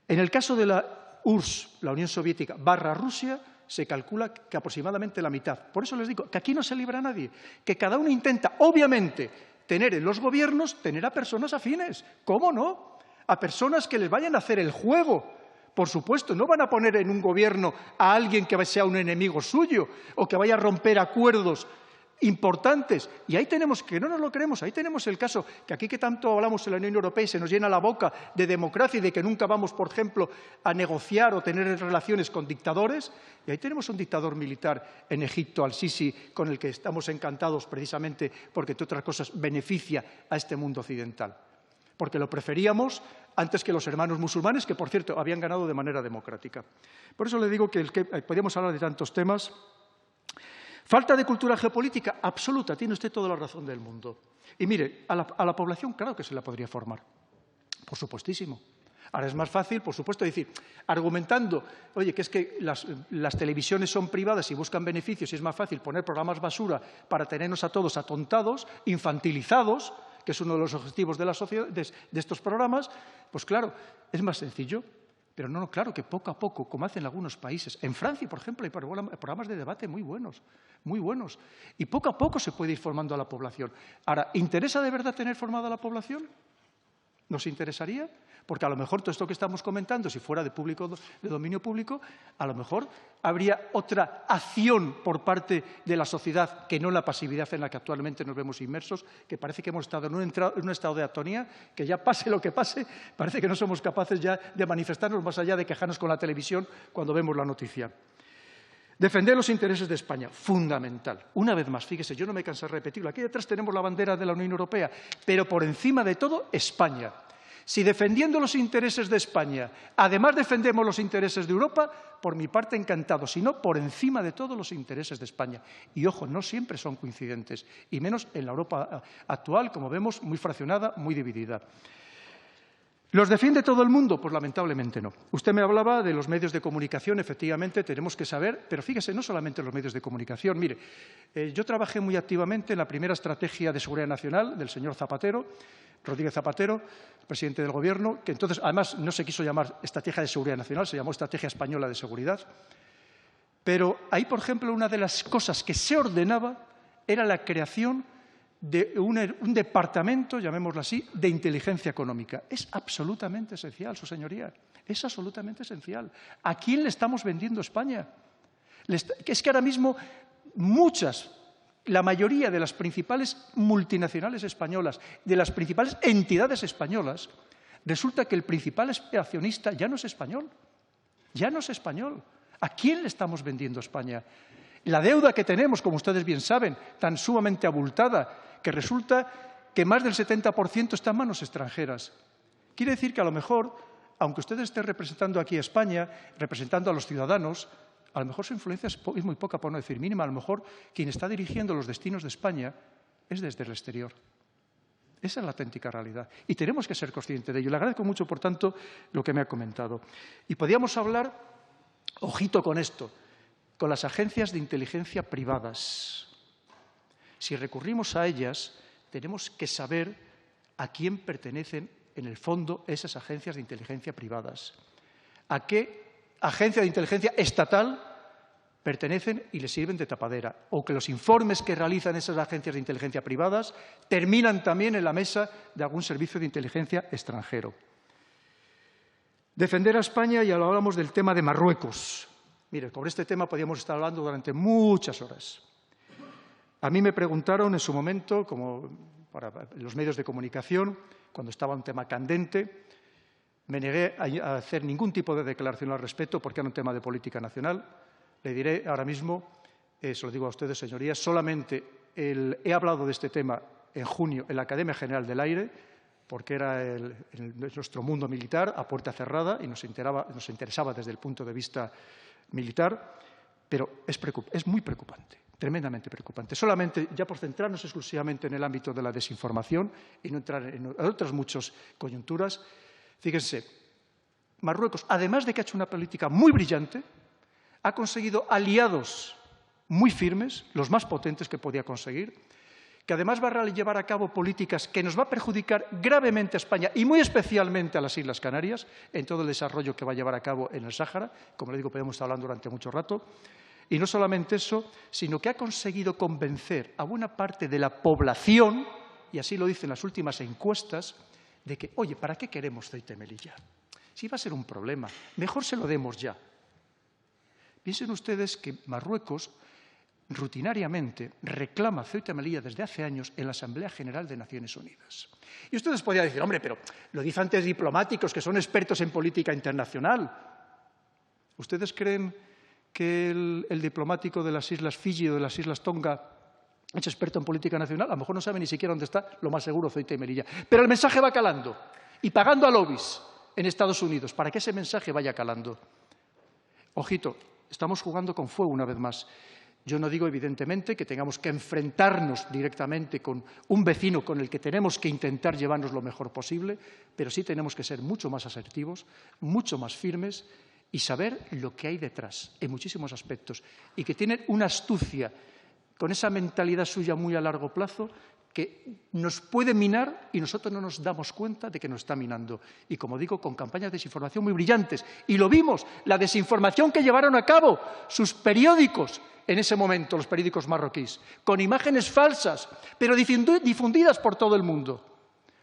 En el caso de la URSS, la Unión Soviética, / Rusia, se calcula que aproximadamente la mitad. Por eso les digo que aquí no se libra nadie, que cada uno intenta, obviamente, tener en los gobiernos, tener a personas afines. ¿Cómo no? A personas que les vayan a hacer el juego. Por supuesto, no van a poner en un gobierno a alguien que sea un enemigo suyo o que vaya a romper acuerdos importantes. Y ahí tenemos, que no nos lo creemos, ahí tenemos el caso que aquí que tanto hablamos en la Unión Europea y se nos llena la boca de democracia y de que nunca vamos, por ejemplo, a negociar o tener relaciones con dictadores. Y ahí tenemos un dictador militar en Egipto, al-Sisi, con el que estamos encantados precisamente porque, entre otras cosas, beneficia a este mundo occidental. Porque lo preferíamos antes que los hermanos musulmanes, que, por cierto, habían ganado de manera democrática. Por eso le digo que podríamos hablar de tantos temas. ¿Falta de cultura geopolítica? Absoluta, tiene usted toda la razón del mundo. Y mire, a la población claro que se la podría formar, por supuestísimo. Ahora es más fácil, por supuesto, decir, argumentando, oye, que es que las televisiones son privadas y buscan beneficios y es más fácil poner programas basura para tenernos a todos atontados, infantilizados, que es uno de los objetivos de la sociedad, de estos programas, pues claro, es más sencillo. Pero no, claro que poco a poco, como hacen algunos países. En Francia, por ejemplo, hay programas de debate muy buenos, muy buenos. Y poco a poco se puede ir formando a la población. Ahora, ¿interesa de verdad tener formada a la población? ¿Nos interesaría? Porque a lo mejor todo esto que estamos comentando, si fuera de dominio público, a lo mejor habría otra acción por parte de la sociedad que no la pasividad en la que actualmente nos vemos inmersos, que parece que hemos estado en un estado de atonía, que ya pase lo que pase, parece que no somos capaces ya de manifestarnos más allá de quejarnos con la televisión cuando vemos la noticia. Defender los intereses de España, fundamental. Una vez más, fíjese, yo no me canso de repetirlo. Aquí detrás tenemos la bandera de la Unión Europea, pero por encima de todo, España. Si defendiendo los intereses de España, además defendemos los intereses de Europa, por mi parte encantado, si no, por encima de todo los intereses de España. Y ojo, no siempre son coincidentes, y menos en la Europa actual, como vemos, muy fraccionada, muy dividida. ¿Los defiende todo el mundo? Pues lamentablemente no. Usted me hablaba de los medios de comunicación, efectivamente tenemos que saber, pero fíjese, no solamente los medios de comunicación. Mire, yo trabajé muy activamente en la primera estrategia de seguridad nacional del señor Zapatero, Rodríguez Zapatero, presidente del Gobierno, que entonces además no se quiso llamar Estrategia de Seguridad Nacional, se llamó Estrategia Española de Seguridad. Pero ahí, por ejemplo, una de las cosas que se ordenaba era la creación de un departamento, llamémoslo así, de inteligencia económica. Es absolutamente esencial, su señoría. Es absolutamente esencial. ¿A quién le estamos vendiendo España? Es que ahora mismo la mayoría de las principales multinacionales españolas, de las principales entidades españolas, resulta que el principal accionista ya no es español. Ya no es español. ¿A quién le estamos vendiendo España? La deuda que tenemos, como ustedes bien saben, tan sumamente abultada, que resulta que más del 70% está en manos extranjeras. Quiere decir que a lo mejor, aunque ustedes estén representando aquí a España, representando a los ciudadanos, a lo mejor su influencia es muy poca, por no decir mínima. A lo mejor quien está dirigiendo los destinos de España es desde el exterior. Esa es la auténtica realidad. Y tenemos que ser conscientes de ello. Le agradezco mucho, por tanto, lo que me ha comentado. Y podríamos hablar, ojito con esto, con las agencias de inteligencia privadas. Si recurrimos a ellas, tenemos que saber a quién pertenecen, en el fondo, esas agencias de inteligencia privadas. A qué agencia de inteligencia estatal pertenecen y les sirven de tapadera. O que los informes que realizan esas agencias de inteligencia privadas terminan también en la mesa de algún servicio de inteligencia extranjero. Defender a España, y ahora hablamos del tema de Marruecos. Mire, sobre este tema podríamos estar hablando durante muchas horas. A mí me preguntaron en su momento, como para los medios de comunicación, cuando estaba un tema candente, me negué a hacer ningún tipo de declaración al respecto porque era un tema de política nacional. Le diré ahora mismo, se lo digo a ustedes, señorías, solamente he hablado de este tema en junio en la Academia General del Aire, porque era nuestro mundo militar a puerta cerrada y nos interesaba desde el punto de vista militar, pero es muy preocupante, tremendamente preocupante. Solamente, ya por centrarnos exclusivamente en el ámbito de la desinformación y no entrar en otras muchas coyunturas, fíjense, Marruecos, además de que ha hecho una política muy brillante, ha conseguido aliados muy firmes, los más potentes que podía conseguir, que además va a llevar a cabo políticas que nos va a perjudicar gravemente a España y muy especialmente a las Islas Canarias en todo el desarrollo que va a llevar a cabo en el Sáhara. Como le digo, podemos estar hablando durante mucho rato. Y no solamente eso, sino que ha conseguido convencer a buena parte de la población, y así lo dicen las últimas encuestas, de que, oye, ¿para qué queremos Ceuta y Melilla? Si va a ser un problema, mejor se lo demos ya. Piensen ustedes que Marruecos rutinariamente reclama Ceuta y Melilla desde hace años en la Asamblea General de Naciones Unidas. Y ustedes podrían decir, hombre, pero lo dicen antes diplomáticos que son expertos en política internacional. ¿Ustedes creen que el diplomático de las Islas Fiji o de las Islas Tonga es experto en política nacional? A lo mejor no sabe ni siquiera dónde está, lo más seguro, Ceuta y Melilla. Pero el mensaje va calando y pagando a lobbies en Estados Unidos para que ese mensaje vaya calando. Ojito, estamos jugando con fuego una vez más. Yo no digo, evidentemente, que tengamos que enfrentarnos directamente con un vecino con el que tenemos que intentar llevarnos lo mejor posible, pero sí tenemos que ser mucho más asertivos, mucho más firmes y saber lo que hay detrás en muchísimos aspectos y que tienen una astucia con esa mentalidad suya muy a largo plazo que nos puede minar y nosotros no nos damos cuenta de que nos está minando. Y, como digo, con campañas de desinformación muy brillantes. Y lo vimos, la desinformación que llevaron a cabo sus periódicos en ese momento, los periódicos marroquíes, con imágenes falsas, pero difundidas por todo el mundo,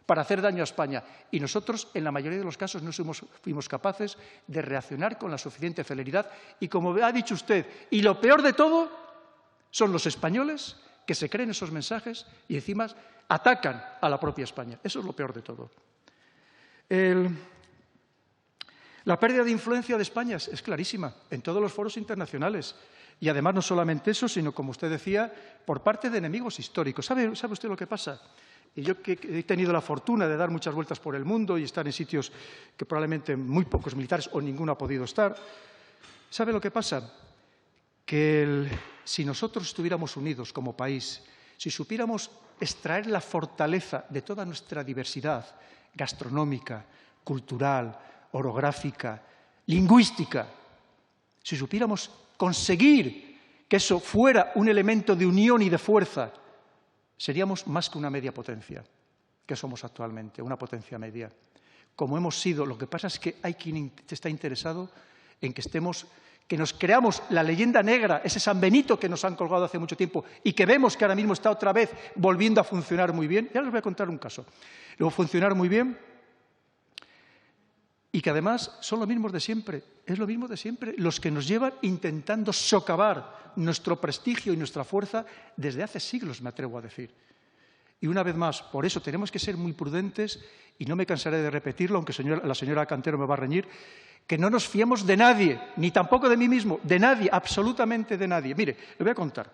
para hacer daño a España. Y nosotros, en la mayoría de los casos, no fuimos capaces de reaccionar con la suficiente celeridad. Y, como ha dicho usted, y lo peor de todo, son los españoles que se creen esos mensajes y encima atacan a la propia España. Eso es lo peor de todo. La pérdida de influencia de España es clarísima en todos los foros internacionales. Y además no solamente eso, sino, como usted decía, por parte de enemigos históricos. ¿Sabe usted lo que pasa? Y yo que he tenido la fortuna de dar muchas vueltas por el mundo y estar en sitios que probablemente muy pocos militares o ninguno ha podido estar, ¿sabe lo que pasa? Que si nosotros estuviéramos unidos como país, si supiéramos extraer la fortaleza de toda nuestra diversidad gastronómica, cultural, orográfica, lingüística, si supiéramos conseguir que eso fuera un elemento de unión y de fuerza, seríamos más que una media potencia, que somos actualmente, una potencia media. Como hemos sido, lo que pasa es que hay quien está interesado en que nos creamos la leyenda negra, ese San Benito que nos han colgado hace mucho tiempo y que vemos que ahora mismo está otra vez volviendo a funcionar muy bien. Ya les voy a contar un caso. Luego, funcionar muy bien y que además son los mismos de siempre. Es lo mismo de siempre, los que nos llevan intentando socavar nuestro prestigio y nuestra fuerza desde hace siglos, me atrevo a decir. Y una vez más, por eso tenemos que ser muy prudentes, y no me cansaré de repetirlo, aunque la señora Cantero me va a reñir, que no nos fiemos de nadie, ni tampoco de mí mismo, de nadie, absolutamente de nadie. Mire, le voy a contar.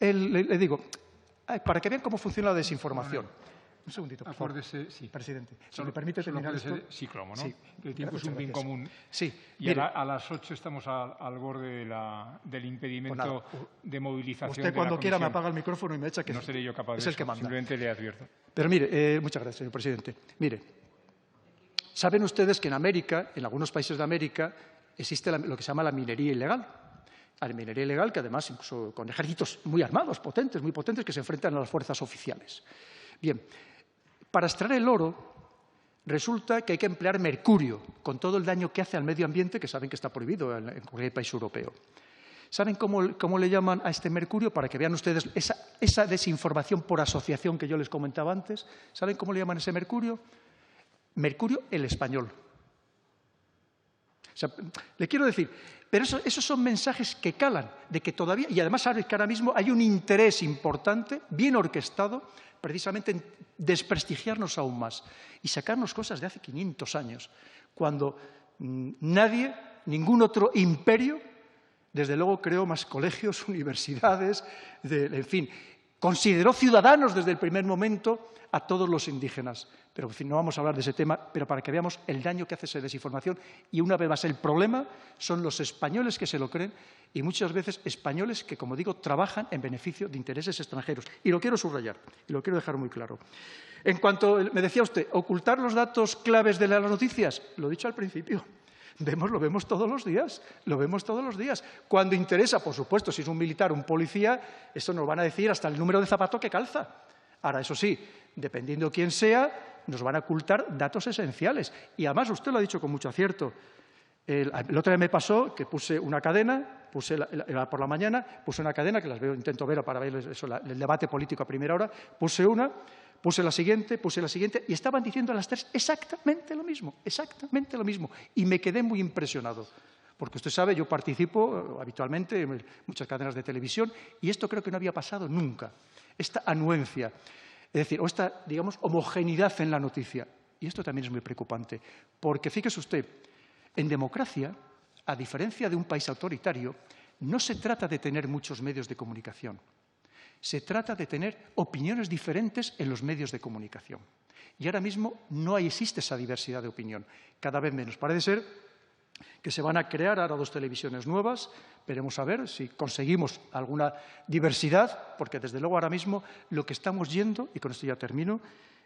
Le digo, para que vean cómo funciona la desinformación. Un segundito, por favor. Sí. Presidente, si me permite terminar esto. Sí, cromo, ¿no? Sí. El tiempo es un bien común. Sí. Y a las 8 estamos al borde del impedimento de movilización. Usted cuando quiera me apaga el micrófono y me echa que no seré yo capaz de es el que manda. Simplemente le advierto. Pero mire, muchas gracias, señor presidente. Mire, saben ustedes que en América, en algunos países de América, existe lo que se llama la minería ilegal. La minería ilegal que además, incluso con ejércitos muy armados, muy potentes, que se enfrentan a las fuerzas oficiales. Bien, para extraer el oro resulta que hay que emplear mercurio, con todo el daño que hace al medio ambiente, que saben que está prohibido en cualquier país europeo. ¿Saben cómo le llaman a este mercurio? Para que vean ustedes esa desinformación por asociación que yo les comentaba antes. ¿Saben cómo le llaman a ese mercurio? Mercurio el español. O sea, le quiero decir, pero esos son mensajes que calan, de que todavía, y además saben que ahora mismo hay un interés importante, bien orquestado, precisamente en desprestigiarnos aún más y sacarnos cosas de hace 500 años, cuando nadie, ningún otro imperio, desde luego creó más colegios, universidades, en fin, consideró ciudadanos desde el primer momento a todos los indígenas. Pero en fin, no vamos a hablar de ese tema, pero para que veamos el daño que hace esa desinformación. Y una vez más, el problema son los españoles que se lo creen y muchas veces españoles que, como digo, trabajan en beneficio de intereses extranjeros. Y lo quiero subrayar, y lo quiero dejar muy claro. En cuanto, me decía usted, ocultar los datos claves de las noticias, lo he dicho al principio. Lo vemos todos los días, lo vemos todos los días. Cuando interesa, por supuesto, si es un militar o un policía, eso nos van a decir hasta el número de zapato que calza. Ahora, eso sí, dependiendo de quién sea, nos van a ocultar datos esenciales. Y además, usted lo ha dicho con mucho acierto. El otro día me pasó que puse una cadena, por la mañana, puse una cadena, que las veo, intento ver para ver eso, el debate político a primera hora, puse la siguiente, y estaban diciendo a las 3 exactamente lo mismo, y me quedé muy impresionado. Porque usted sabe, yo participo habitualmente en muchas cadenas de televisión, y esto creo que no había pasado nunca, esta anuencia. Es decir, o esta, digamos, homogeneidad en la noticia. Y esto también es muy preocupante, porque fíjese usted, en democracia, a diferencia de un país autoritario, no se trata de tener muchos medios de comunicación. Se trata de tener opiniones diferentes en los medios de comunicación. Y ahora mismo no existe esa diversidad de opinión. Cada vez menos. Parece ser que se van a crear ahora 2 televisiones nuevas. Veremos a ver si conseguimos alguna diversidad, porque desde luego ahora mismo lo que estamos yendo, y con esto ya termino,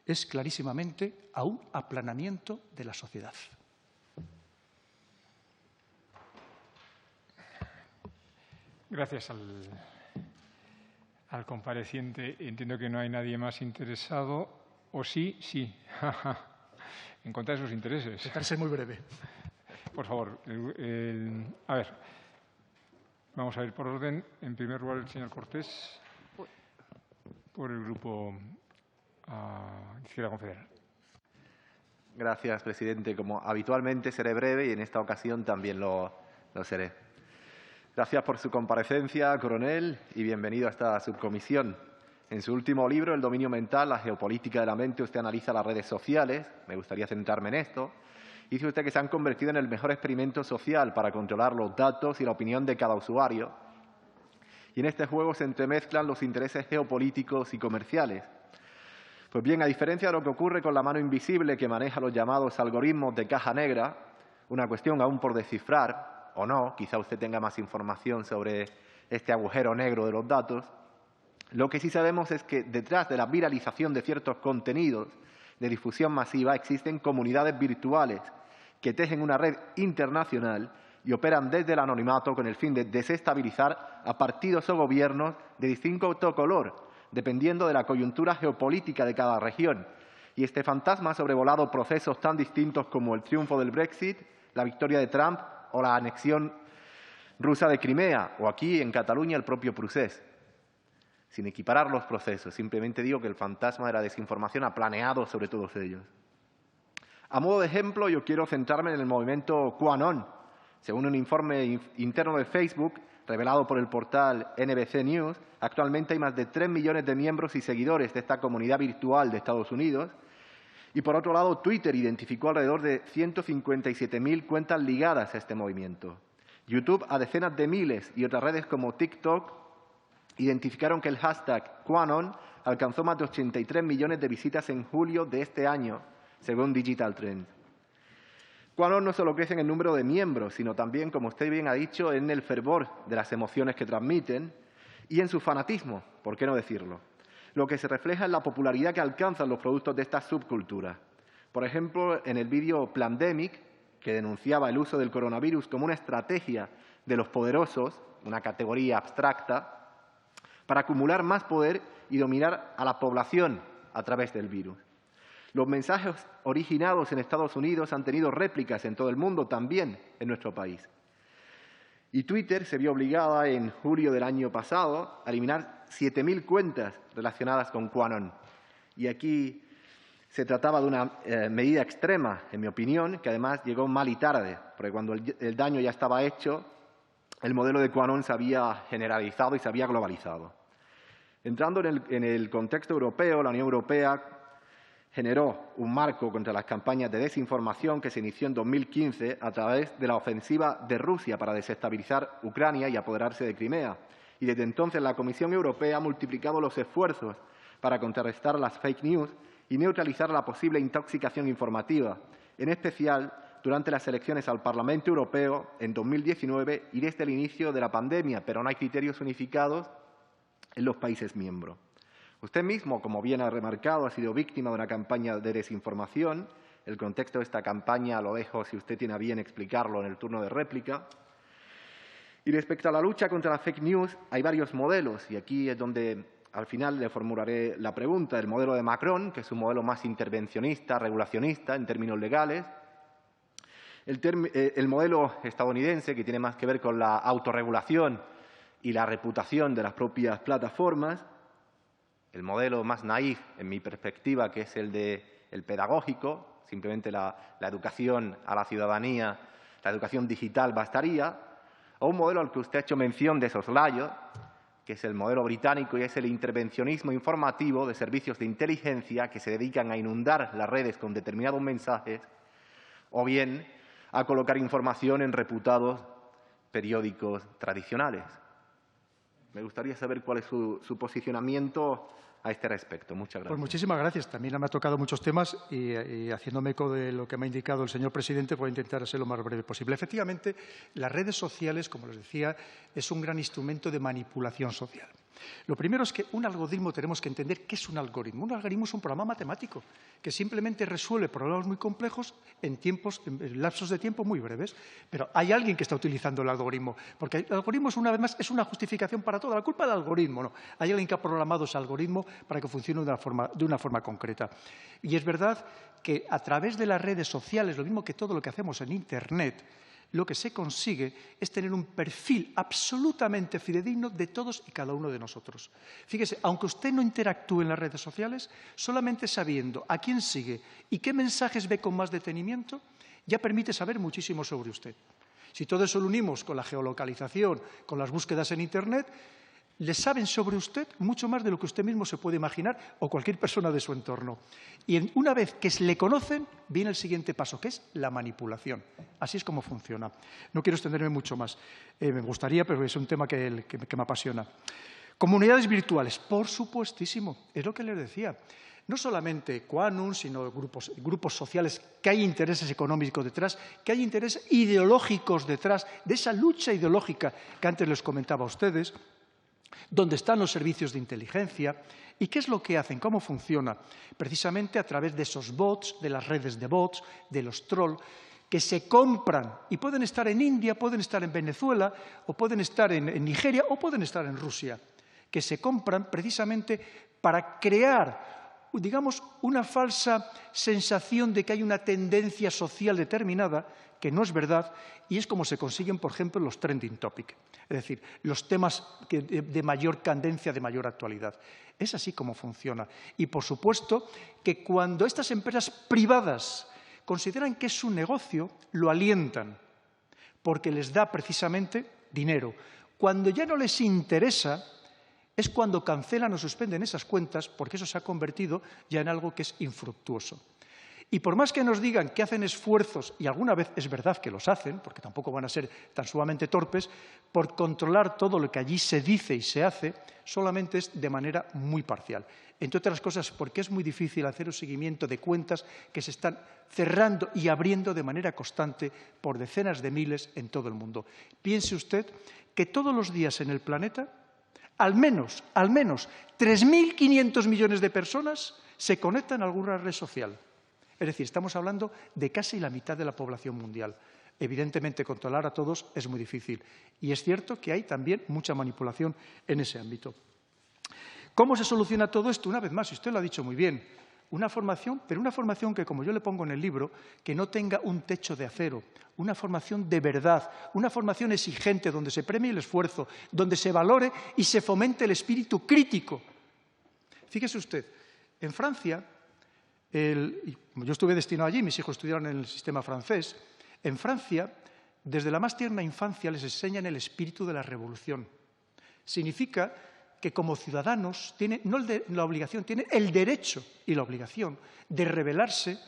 es clarísimamente a un aplanamiento de la sociedad. Gracias al compareciente. Entiendo que no hay nadie más interesado. ¿O sí? Sí. En contra de sus intereses. Intentaré ser muy breve. Por favor. A ver. Vamos a ir por orden. En primer lugar, el señor Cortés, por el Grupo Izquierda Confederal. Gracias, presidente. Como habitualmente seré breve y en esta ocasión también lo seré. Gracias por su comparecencia, coronel, y bienvenido a esta subcomisión. En su último libro, El dominio mental, la geopolítica de la mente, usted analiza las redes sociales. Me gustaría centrarme en esto. Dice usted que se han convertido en el mejor experimento social para controlar los datos y la opinión de cada usuario. Y en este juego se entremezclan los intereses geopolíticos y comerciales. Pues bien, a diferencia de lo que ocurre con la mano invisible que maneja los llamados algoritmos de caja negra, una cuestión aún por descifrar, o no, quizá usted tenga más información sobre este agujero negro de los datos, lo que sí sabemos es que detrás de la viralización de ciertos contenidos de difusión masiva existen comunidades virtuales que tejen una red internacional y operan desde el anonimato con el fin de desestabilizar a partidos o gobiernos de distinto color, dependiendo de la coyuntura geopolítica de cada región. Y este fantasma ha sobrevolado procesos tan distintos como el triunfo del Brexit, la victoria de Trump o la anexión rusa de Crimea, o aquí en Cataluña el propio procés. Sin equiparar los procesos, simplemente digo que el fantasma de la desinformación ha planeado sobre todos ellos. A modo de ejemplo, yo quiero centrarme en el movimiento QAnon. Según un informe interno de Facebook, revelado por el portal NBC News, actualmente hay más de 3 millones de miembros y seguidores de esta comunidad virtual de Estados Unidos. Y, por otro lado, Twitter identificó alrededor de 157.000 cuentas ligadas a este movimiento. YouTube, a decenas de miles, y otras redes como TikTok identificaron que el hashtag QAnon alcanzó más de 83 millones de visitas en julio de este año, según Digital Trends. QAnon no solo crece en el número de miembros, sino también, como usted bien ha dicho, en el fervor de las emociones que transmiten y en su fanatismo, ¿por qué no decirlo? Lo que se refleja en la popularidad que alcanzan los productos de esta subcultura. Por ejemplo, en el vídeo Plandemic, que denunciaba el uso del coronavirus como una estrategia de los poderosos, una categoría abstracta, para acumular más poder y dominar a la población a través del virus. Los mensajes originados en Estados Unidos han tenido réplicas en todo el mundo, también en nuestro país. Y Twitter se vio obligada en julio del año pasado a eliminar 7.000 cuentas relacionadas con QAnon. Y aquí se trataba de una medida extrema, en mi opinión, que además llegó mal y tarde, porque cuando el daño ya estaba hecho, el modelo de QAnon se había generalizado y se había globalizado. Entrando en el contexto europeo, la Unión Europea generó un marco contra las campañas de desinformación que se inició en 2015 a través de la ofensiva de Rusia para desestabilizar Ucrania y apoderarse de Crimea. Y desde entonces la Comisión Europea ha multiplicado los esfuerzos para contrarrestar las fake news y neutralizar la posible intoxicación informativa, en especial durante las elecciones al Parlamento Europeo en 2019 y desde el inicio de la pandemia, pero no hay criterios unificados en los países miembros. Usted mismo, como bien ha remarcado, ha sido víctima de una campaña de desinformación. El contexto de esta campaña lo dejo, si usted tiene a bien explicarlo, en el turno de réplica. Y respecto a la lucha contra la fake news, hay varios modelos, y aquí es donde al final le formularé la pregunta. El modelo de Macron, que es un modelo más intervencionista, regulacionista en términos legales. El modelo estadounidense, que tiene más que ver con la autorregulación y la reputación de las propias plataformas. El modelo más naif, en mi perspectiva, que es el pedagógico, simplemente la educación a la ciudadanía, la educación digital bastaría, o un modelo al que usted ha hecho mención de soslayo, que es el modelo británico y es el intervencionismo informativo de servicios de inteligencia que se dedican a inundar las redes con determinados mensajes, o bien a colocar información en reputados periódicos tradicionales. Me gustaría saber cuál es su posicionamiento a este respecto. Muchas gracias. Pues muchísimas gracias. También me ha tocado muchos temas y haciéndome eco de lo que me ha indicado el señor presidente, voy a intentar ser lo más breve posible. Efectivamente, las redes sociales, como les decía, es un gran instrumento de manipulación social. Lo primero es que un algoritmo tenemos que entender qué es un algoritmo. Un algoritmo es un programa matemático que simplemente resuelve problemas muy complejos en lapsos de tiempo muy breves. Pero hay alguien que está utilizando el algoritmo, porque el algoritmo, una vez más, es una justificación para todo. La culpa del algoritmo, no. Hay alguien que ha programado ese algoritmo para que funcione de una forma concreta. Y es verdad que a través de las redes sociales, lo mismo que todo lo que hacemos en Internet, lo que se consigue es tener un perfil absolutamente fidedigno de todos y cada uno de nosotros. Fíjese, aunque usted no interactúe en las redes sociales, solamente sabiendo a quién sigue y qué mensajes ve con más detenimiento, ya permite saber muchísimo sobre usted. Si todo eso lo unimos con la geolocalización, con las búsquedas en Internet, le saben sobre usted mucho más de lo que usted mismo se puede imaginar o cualquier persona de su entorno. Y una vez que le conocen, viene el siguiente paso, que es la manipulación. Así es como funciona. No quiero extenderme mucho más. Me gustaría, pero es un tema que me apasiona. Comunidades virtuales, por supuestísimo, es lo que les decía. No solamente Quantum, sino grupos sociales, que hay intereses económicos detrás, que hay intereses ideológicos detrás de esa lucha ideológica que antes les comentaba a ustedes, donde están los servicios de inteligencia. ¿Y qué es lo que hacen? ¿Cómo funciona? Precisamente a través de esos bots, de las redes de bots, de los trolls, que se compran y pueden estar en India, pueden estar en Venezuela, o pueden estar en Nigeria, o pueden estar en Rusia, que se compran precisamente para crear, digamos, una falsa sensación de que hay una tendencia social determinada, que no es verdad, y es como se consiguen, por ejemplo, los trending topics, es decir, los temas de mayor candencia, de mayor actualidad. Es así como funciona. Y, por supuesto, que cuando estas empresas privadas consideran que es su negocio, lo alientan, porque les da precisamente dinero. Cuando ya no les interesa, es cuando cancelan o suspenden esas cuentas, porque eso se ha convertido ya en algo que es infructuoso. Y por más que nos digan que hacen esfuerzos, y alguna vez es verdad que los hacen, porque tampoco van a ser tan sumamente torpes, por controlar todo lo que allí se dice y se hace, solamente es de manera muy parcial. Entre otras cosas, porque es muy difícil hacer un seguimiento de cuentas que se están cerrando y abriendo de manera constante por decenas de miles en todo el mundo. Piense usted que todos los días en el planeta al menos 3.500 millones de personas se conectan a alguna red social. Es decir, estamos hablando de casi la mitad de la población mundial. Evidentemente, controlar a todos es muy difícil. Y es cierto que hay también mucha manipulación en ese ámbito. ¿Cómo se soluciona todo esto? Una vez más, y usted lo ha dicho muy bien, una formación, pero una formación que, como yo le pongo en el libro, que no tenga un techo de acero, una formación de verdad, una formación exigente donde se premie el esfuerzo, donde se valore y se fomente el espíritu crítico. Fíjese usted, en Francia, yo estuve destinado allí, mis hijos estudiaron en el sistema francés, en Francia, desde la más tierna infancia les enseñan el espíritu de la revolución. Significa que como ciudadanos tienen no la obligación, tienen el derecho y la obligación de rebelarse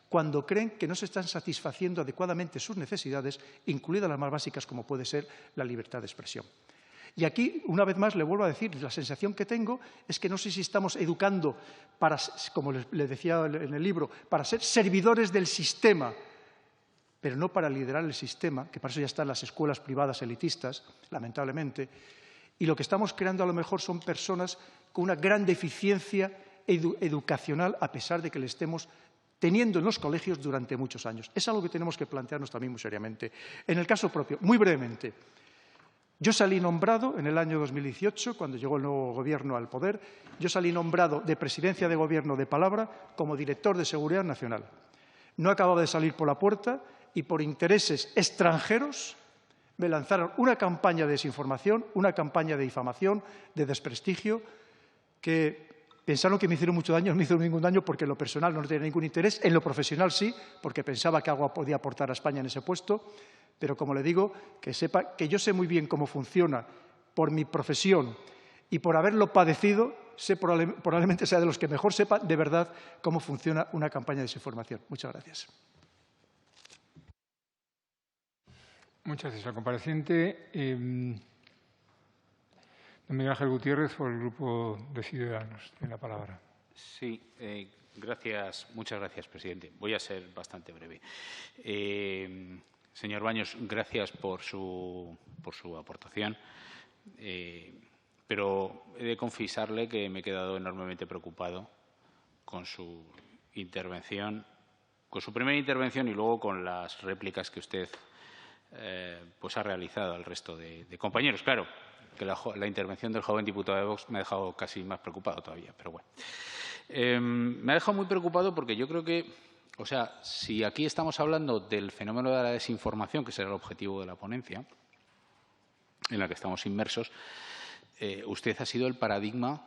cuando creen que no se están satisfaciendo adecuadamente sus necesidades, incluidas las más básicas como puede ser la libertad de expresión. Y aquí, una vez más, le vuelvo a decir, la sensación que tengo es que no sé si estamos educando para, como le decía en el libro, para ser servidores del sistema, pero no para liderar el sistema, que para eso ya están las escuelas privadas elitistas, lamentablemente. Y lo que estamos creando a lo mejor son personas con una gran deficiencia educacional, a pesar de que le estemos teniendo en los colegios durante muchos años. Es algo que tenemos que plantearnos también muy seriamente. En el caso propio, muy brevemente, yo salí nombrado en el año 2018, cuando llegó el nuevo Gobierno al poder, yo salí nombrado de Presidencia de Gobierno de palabra como director de Seguridad Nacional. No acababa de salir por la puerta y por intereses extranjeros me lanzaron una campaña de desinformación, una campaña de difamación, de desprestigio, que pensaron que me hicieron mucho daño, no me hicieron ningún daño porque en lo personal no tenía ningún interés, en lo profesional sí, porque pensaba que algo podía aportar a España en ese puesto, pero como le digo, que sepa que yo sé muy bien cómo funciona por mi profesión y por haberlo padecido, probablemente sea de los que mejor sepa de verdad cómo funciona una campaña de desinformación. Muchas gracias. Muchas gracias al compareciente. Don Miguel Ángel Gutiérrez, por el Grupo de Ciudadanos. Tiene la palabra. Sí, muchas gracias, presidente. Voy a ser bastante breve. Señor Baños, gracias por su aportación, pero he de confesarle que me he quedado enormemente preocupado con su intervención, con su primera intervención y luego con las réplicas que usted pues ha realizado al resto de compañeros. Claro, que la intervención del joven diputado de Vox me ha dejado casi más preocupado todavía, pero bueno. Me ha dejado muy preocupado porque yo creo que, o sea, si aquí estamos hablando del fenómeno de la desinformación, que será el objetivo de la ponencia, en la que estamos inmersos, usted ha sido el paradigma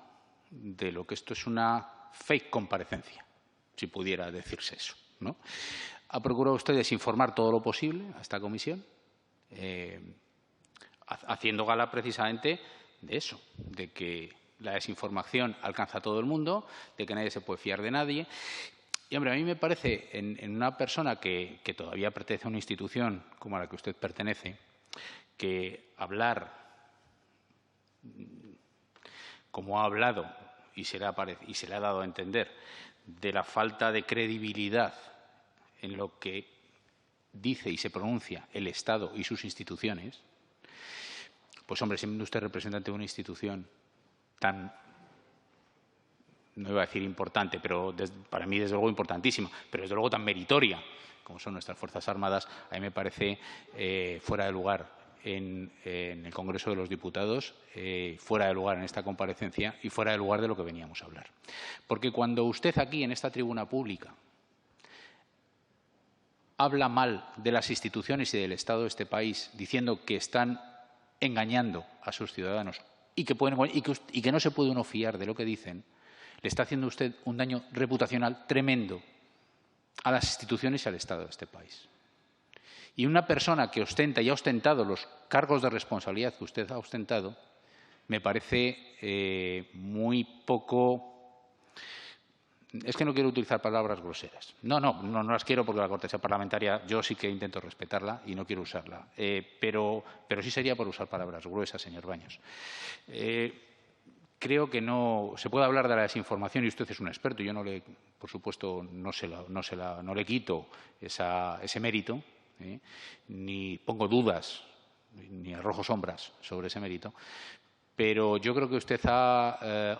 de lo que esto es una fake comparecencia, si pudiera decirse eso, ¿no? Ha procurado usted desinformar todo lo posible a esta comisión, haciendo gala precisamente eso, de que la desinformación alcanza a todo el mundo, de que nadie se puede fiar de nadie. Y, hombre, a mí me parece, en una persona que todavía pertenece a una institución como a la que usted pertenece, que hablar como ha hablado y se le ha dado a entender de la falta de credibilidad en lo que dice y se pronuncia el Estado y sus instituciones, pues, hombre, siendo usted representante de una institución tan, no iba a decir importante, pero para mí desde luego importantísima, pero desde luego tan meritoria como son nuestras Fuerzas Armadas, a mí me parece fuera de lugar en el Congreso de los Diputados, fuera de lugar en esta comparecencia y fuera de lugar de lo que veníamos a hablar. Porque cuando usted aquí, en esta tribuna pública, habla mal de las instituciones y del Estado de este país, diciendo que están engañando a sus ciudadanos y que no se puede uno fiar de lo que dicen, le está haciendo usted un daño reputacional tremendo a las instituciones y al Estado de este país. Y una persona que ostenta y ha ostentado los cargos de responsabilidad que usted ha ostentado, me parece muy poco. Es que no quiero utilizar palabras groseras. No las quiero porque la cortesía parlamentaria yo sí que intento respetarla y no quiero usarla. Pero sí sería por usar palabras gruesas, señor Baños. Creo que no se puede hablar de la desinformación y usted es un experto. Yo por supuesto, no le quito ese mérito, ni pongo dudas ni arrojo sombras sobre ese mérito. Pero yo creo que usted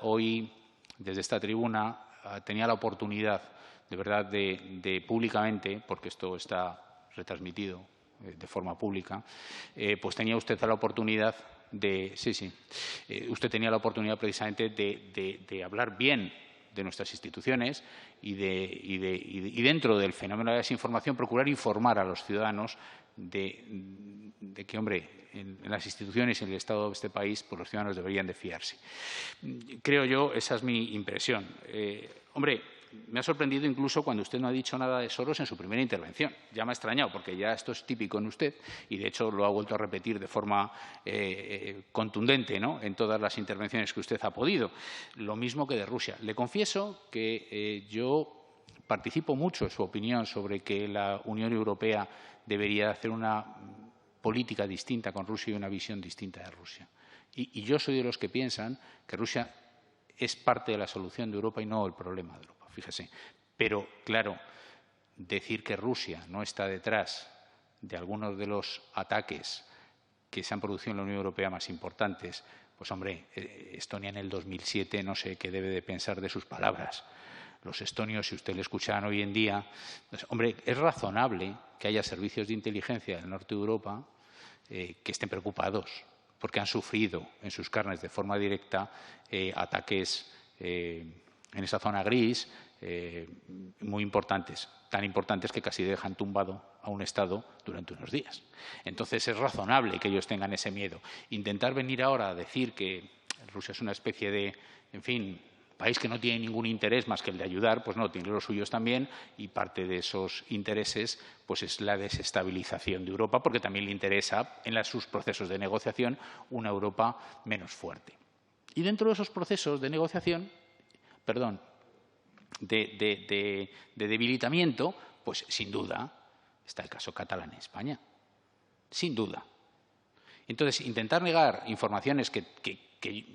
hoy, desde esta tribuna, tenía la oportunidad, de verdad, de públicamente, porque esto está retransmitido de forma pública, pues tenía usted la oportunidad usted tenía la oportunidad precisamente de hablar bien de nuestras instituciones y dentro del fenómeno de la desinformación procurar informar a los ciudadanos de que, hombre, en las instituciones y en el Estado de este país, pues los ciudadanos deberían de fiarse. Creo yo, esa es mi impresión. Hombre, me ha sorprendido incluso cuando usted no ha dicho nada de Soros en su primera intervención. Ya me ha extrañado, porque ya esto es típico en usted y, de hecho, lo ha vuelto a repetir de forma contundente, ¿no?, en todas las intervenciones que usted ha podido. Lo mismo que de Rusia. Le confieso que yo participo mucho en su opinión sobre que la Unión Europea debería hacer una política distinta con Rusia y una visión distinta de Rusia. Y yo soy de los que piensan que Rusia es parte de la solución de Europa y no el problema de Europa. Fíjese. Pero, claro, decir que Rusia no está detrás de algunos de los ataques que se han producido en la Unión Europea más importantes, pues, hombre, Estonia en el 2007 no sé qué debe de pensar de sus palabras. Los estonios, si usted le escuchan hoy en día, pues, hombre, es razonable que haya servicios de inteligencia del norte de Europa que estén preocupados porque han sufrido en sus carnes de forma directa ataques en esa zona gris muy importantes, tan importantes que casi dejan tumbado a un Estado durante unos días. Entonces, es razonable que ellos tengan ese miedo. Intentar venir ahora a decir que Rusia es una especie de, en fin, país que no tiene ningún interés más que el de ayudar, pues no, tiene los suyos también, y parte de esos intereses pues es la desestabilización de Europa, porque también le interesa en sus procesos de negociación una Europa menos fuerte. Y dentro de esos procesos de negociación, de debilitamiento, pues sin duda está el caso catalán en España, sin duda. Entonces, intentar negar informaciones que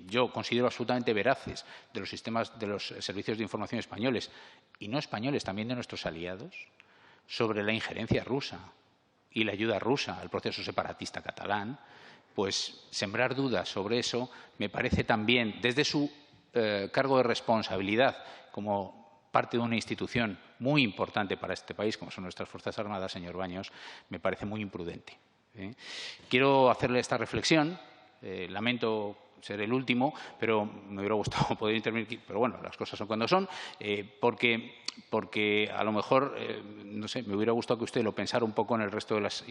yo considero absolutamente veraces de los sistemas, de los servicios de información españoles y no españoles, también de nuestros aliados, sobre la injerencia rusa y la ayuda rusa al proceso separatista catalán, pues sembrar dudas sobre eso me parece también, desde su cargo de responsabilidad como parte de una institución muy importante para este país, como son nuestras Fuerzas Armadas, señor Baños, me parece muy imprudente. Quiero hacerle esta reflexión. Lamento ser el último, pero me hubiera gustado poder intervenir, pero bueno, las cosas son cuando son, porque a lo mejor, no sé, me hubiera gustado que usted lo pensara un poco en el resto de las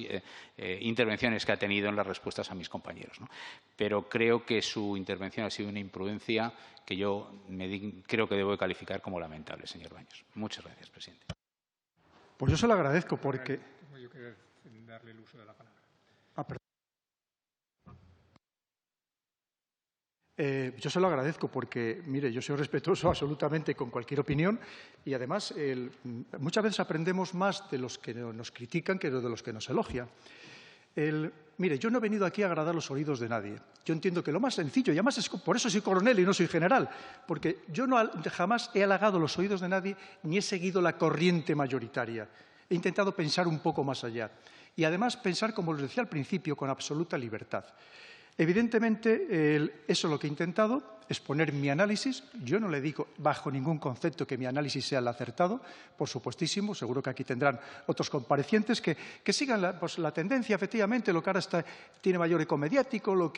intervenciones que ha tenido en las respuestas a mis compañeros, ¿no? Pero creo que su intervención ha sido una imprudencia que yo creo que debo calificar como lamentable, señor Baños. Muchas gracias, presidente. Pues yo se lo agradezco porque… Yo quería darle el uso de la palabra. Ah, perdón. Yo se lo agradezco porque, mire, yo soy respetuoso absolutamente con cualquier opinión y, además, muchas veces aprendemos más de los que nos critican que de los que nos elogian. Mire, yo no he venido aquí a agradar los oídos de nadie. Yo entiendo que lo más sencillo, y además por eso soy coronel y no soy general, porque yo jamás he halagado los oídos de nadie ni he seguido la corriente mayoritaria. He intentado pensar un poco más allá y, además, pensar, como les decía al principio, con absoluta libertad. Evidentemente, eso es lo que he intentado, exponer mi análisis. Yo no le digo bajo ningún concepto que mi análisis sea el acertado, por supuestísimo. Seguro que aquí tendrán otros comparecientes que sigan la tendencia, efectivamente, lo que ahora tiene mayor eco mediático,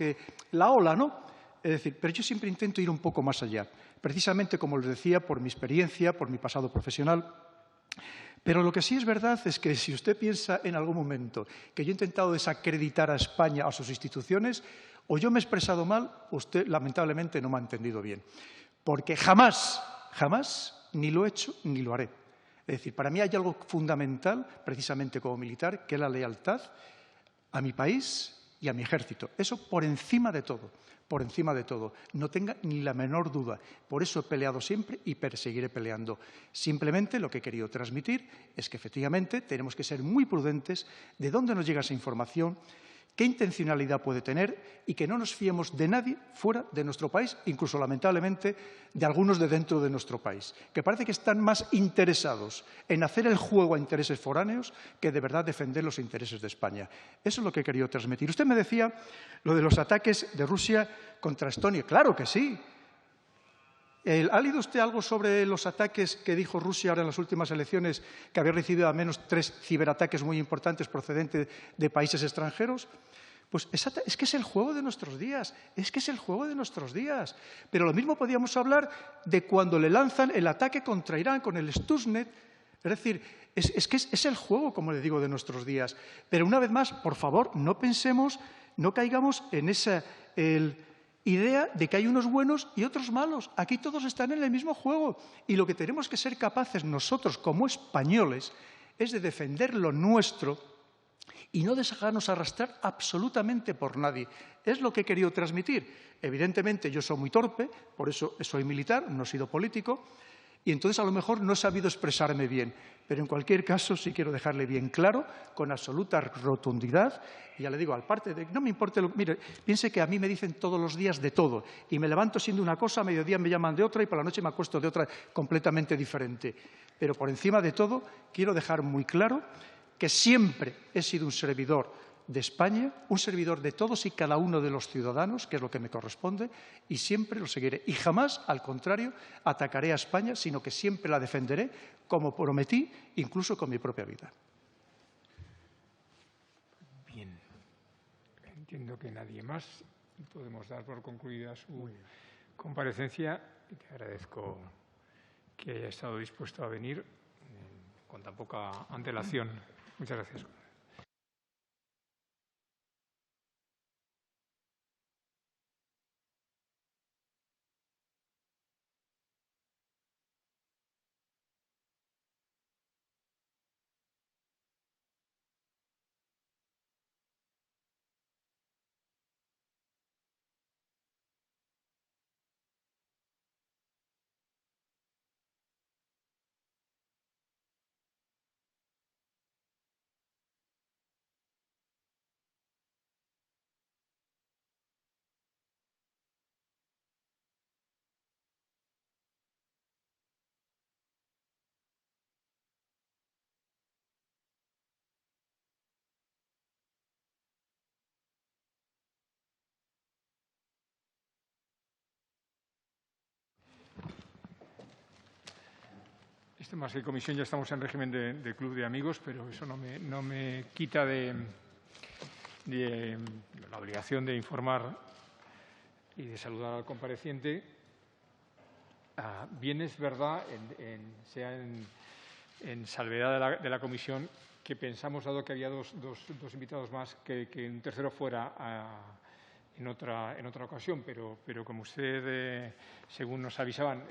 la ola, ¿no? Es decir, pero yo siempre intento ir un poco más allá, precisamente, como les decía, por mi experiencia, por mi pasado profesional. Pero lo que sí es verdad es que si usted piensa en algún momento que yo he intentado desacreditar a España, a sus instituciones, o yo me he expresado mal, usted lamentablemente no me ha entendido bien. Porque jamás, ni lo he hecho ni lo haré. Es decir, para mí hay algo fundamental, precisamente como militar, que es la lealtad a mi país y a mi ejército. Eso por encima de todo. Por encima de todo. No tenga ni la menor duda. Por eso he peleado siempre y perseguiré peleando. Simplemente lo que he querido transmitir es que, efectivamente, tenemos que ser muy prudentes de dónde nos llega esa información, qué intencionalidad puede tener y que no nos fiemos de nadie fuera de nuestro país, incluso, lamentablemente, de algunos de dentro de nuestro país, que parece que están más interesados en hacer el juego a intereses foráneos que de verdad defender los intereses de España. Eso es lo que he querido transmitir. Usted me decía lo de los ataques de Rusia contra Estonia. ¡Claro que sí! ¿Ha leído usted algo sobre los ataques que dijo Rusia ahora en las últimas elecciones, que había recibido al menos 3 ciberataques muy importantes procedentes de países extranjeros? Pues es que es el juego de nuestros días, Pero lo mismo podíamos hablar de cuando le lanzan el ataque contra Irán con el Stuxnet. Es decir, es el juego, como le digo, de nuestros días. Pero una vez más, por favor, no caigamos en esa idea de que hay unos buenos y otros malos. Aquí todos están en el mismo juego. Y lo que tenemos que ser capaces nosotros, como españoles, es de defender lo nuestro y no dejarnos arrastrar absolutamente por nadie. Es lo que he querido transmitir. Evidentemente, yo soy muy torpe, por eso soy militar, no he sido político, y entonces a lo mejor no he sabido expresarme bien. Pero en cualquier caso sí quiero dejarle bien claro, con absoluta rotundidad, y ya le digo, aparte de que no me importe mire, piense que a mí me dicen todos los días de todo, y me levanto siendo una cosa, a mediodía me llaman de otra y por la noche me acuesto de otra completamente diferente. Pero por encima de todo quiero dejar muy claro que siempre he sido un servidor de España, un servidor de todos y cada uno de los ciudadanos, que es lo que me corresponde, y siempre lo seguiré. Y jamás, al contrario, atacaré a España, sino que siempre la defenderé, como prometí, incluso con mi propia vida. Bien. Entiendo que nadie más. Podemos dar por concluida su comparecencia. Te agradezco que haya estado dispuesto a venir con tan poca antelación. Muchas gracias. Más que comisión ya estamos en régimen de club de amigos, pero eso no me quita de la obligación de informar y de saludar al compareciente. Bien es verdad, sea en salvedad de la comisión, que pensamos, dado que había dos invitados más, que un tercero fuera en otra ocasión, pero como usted, según nos avisaban,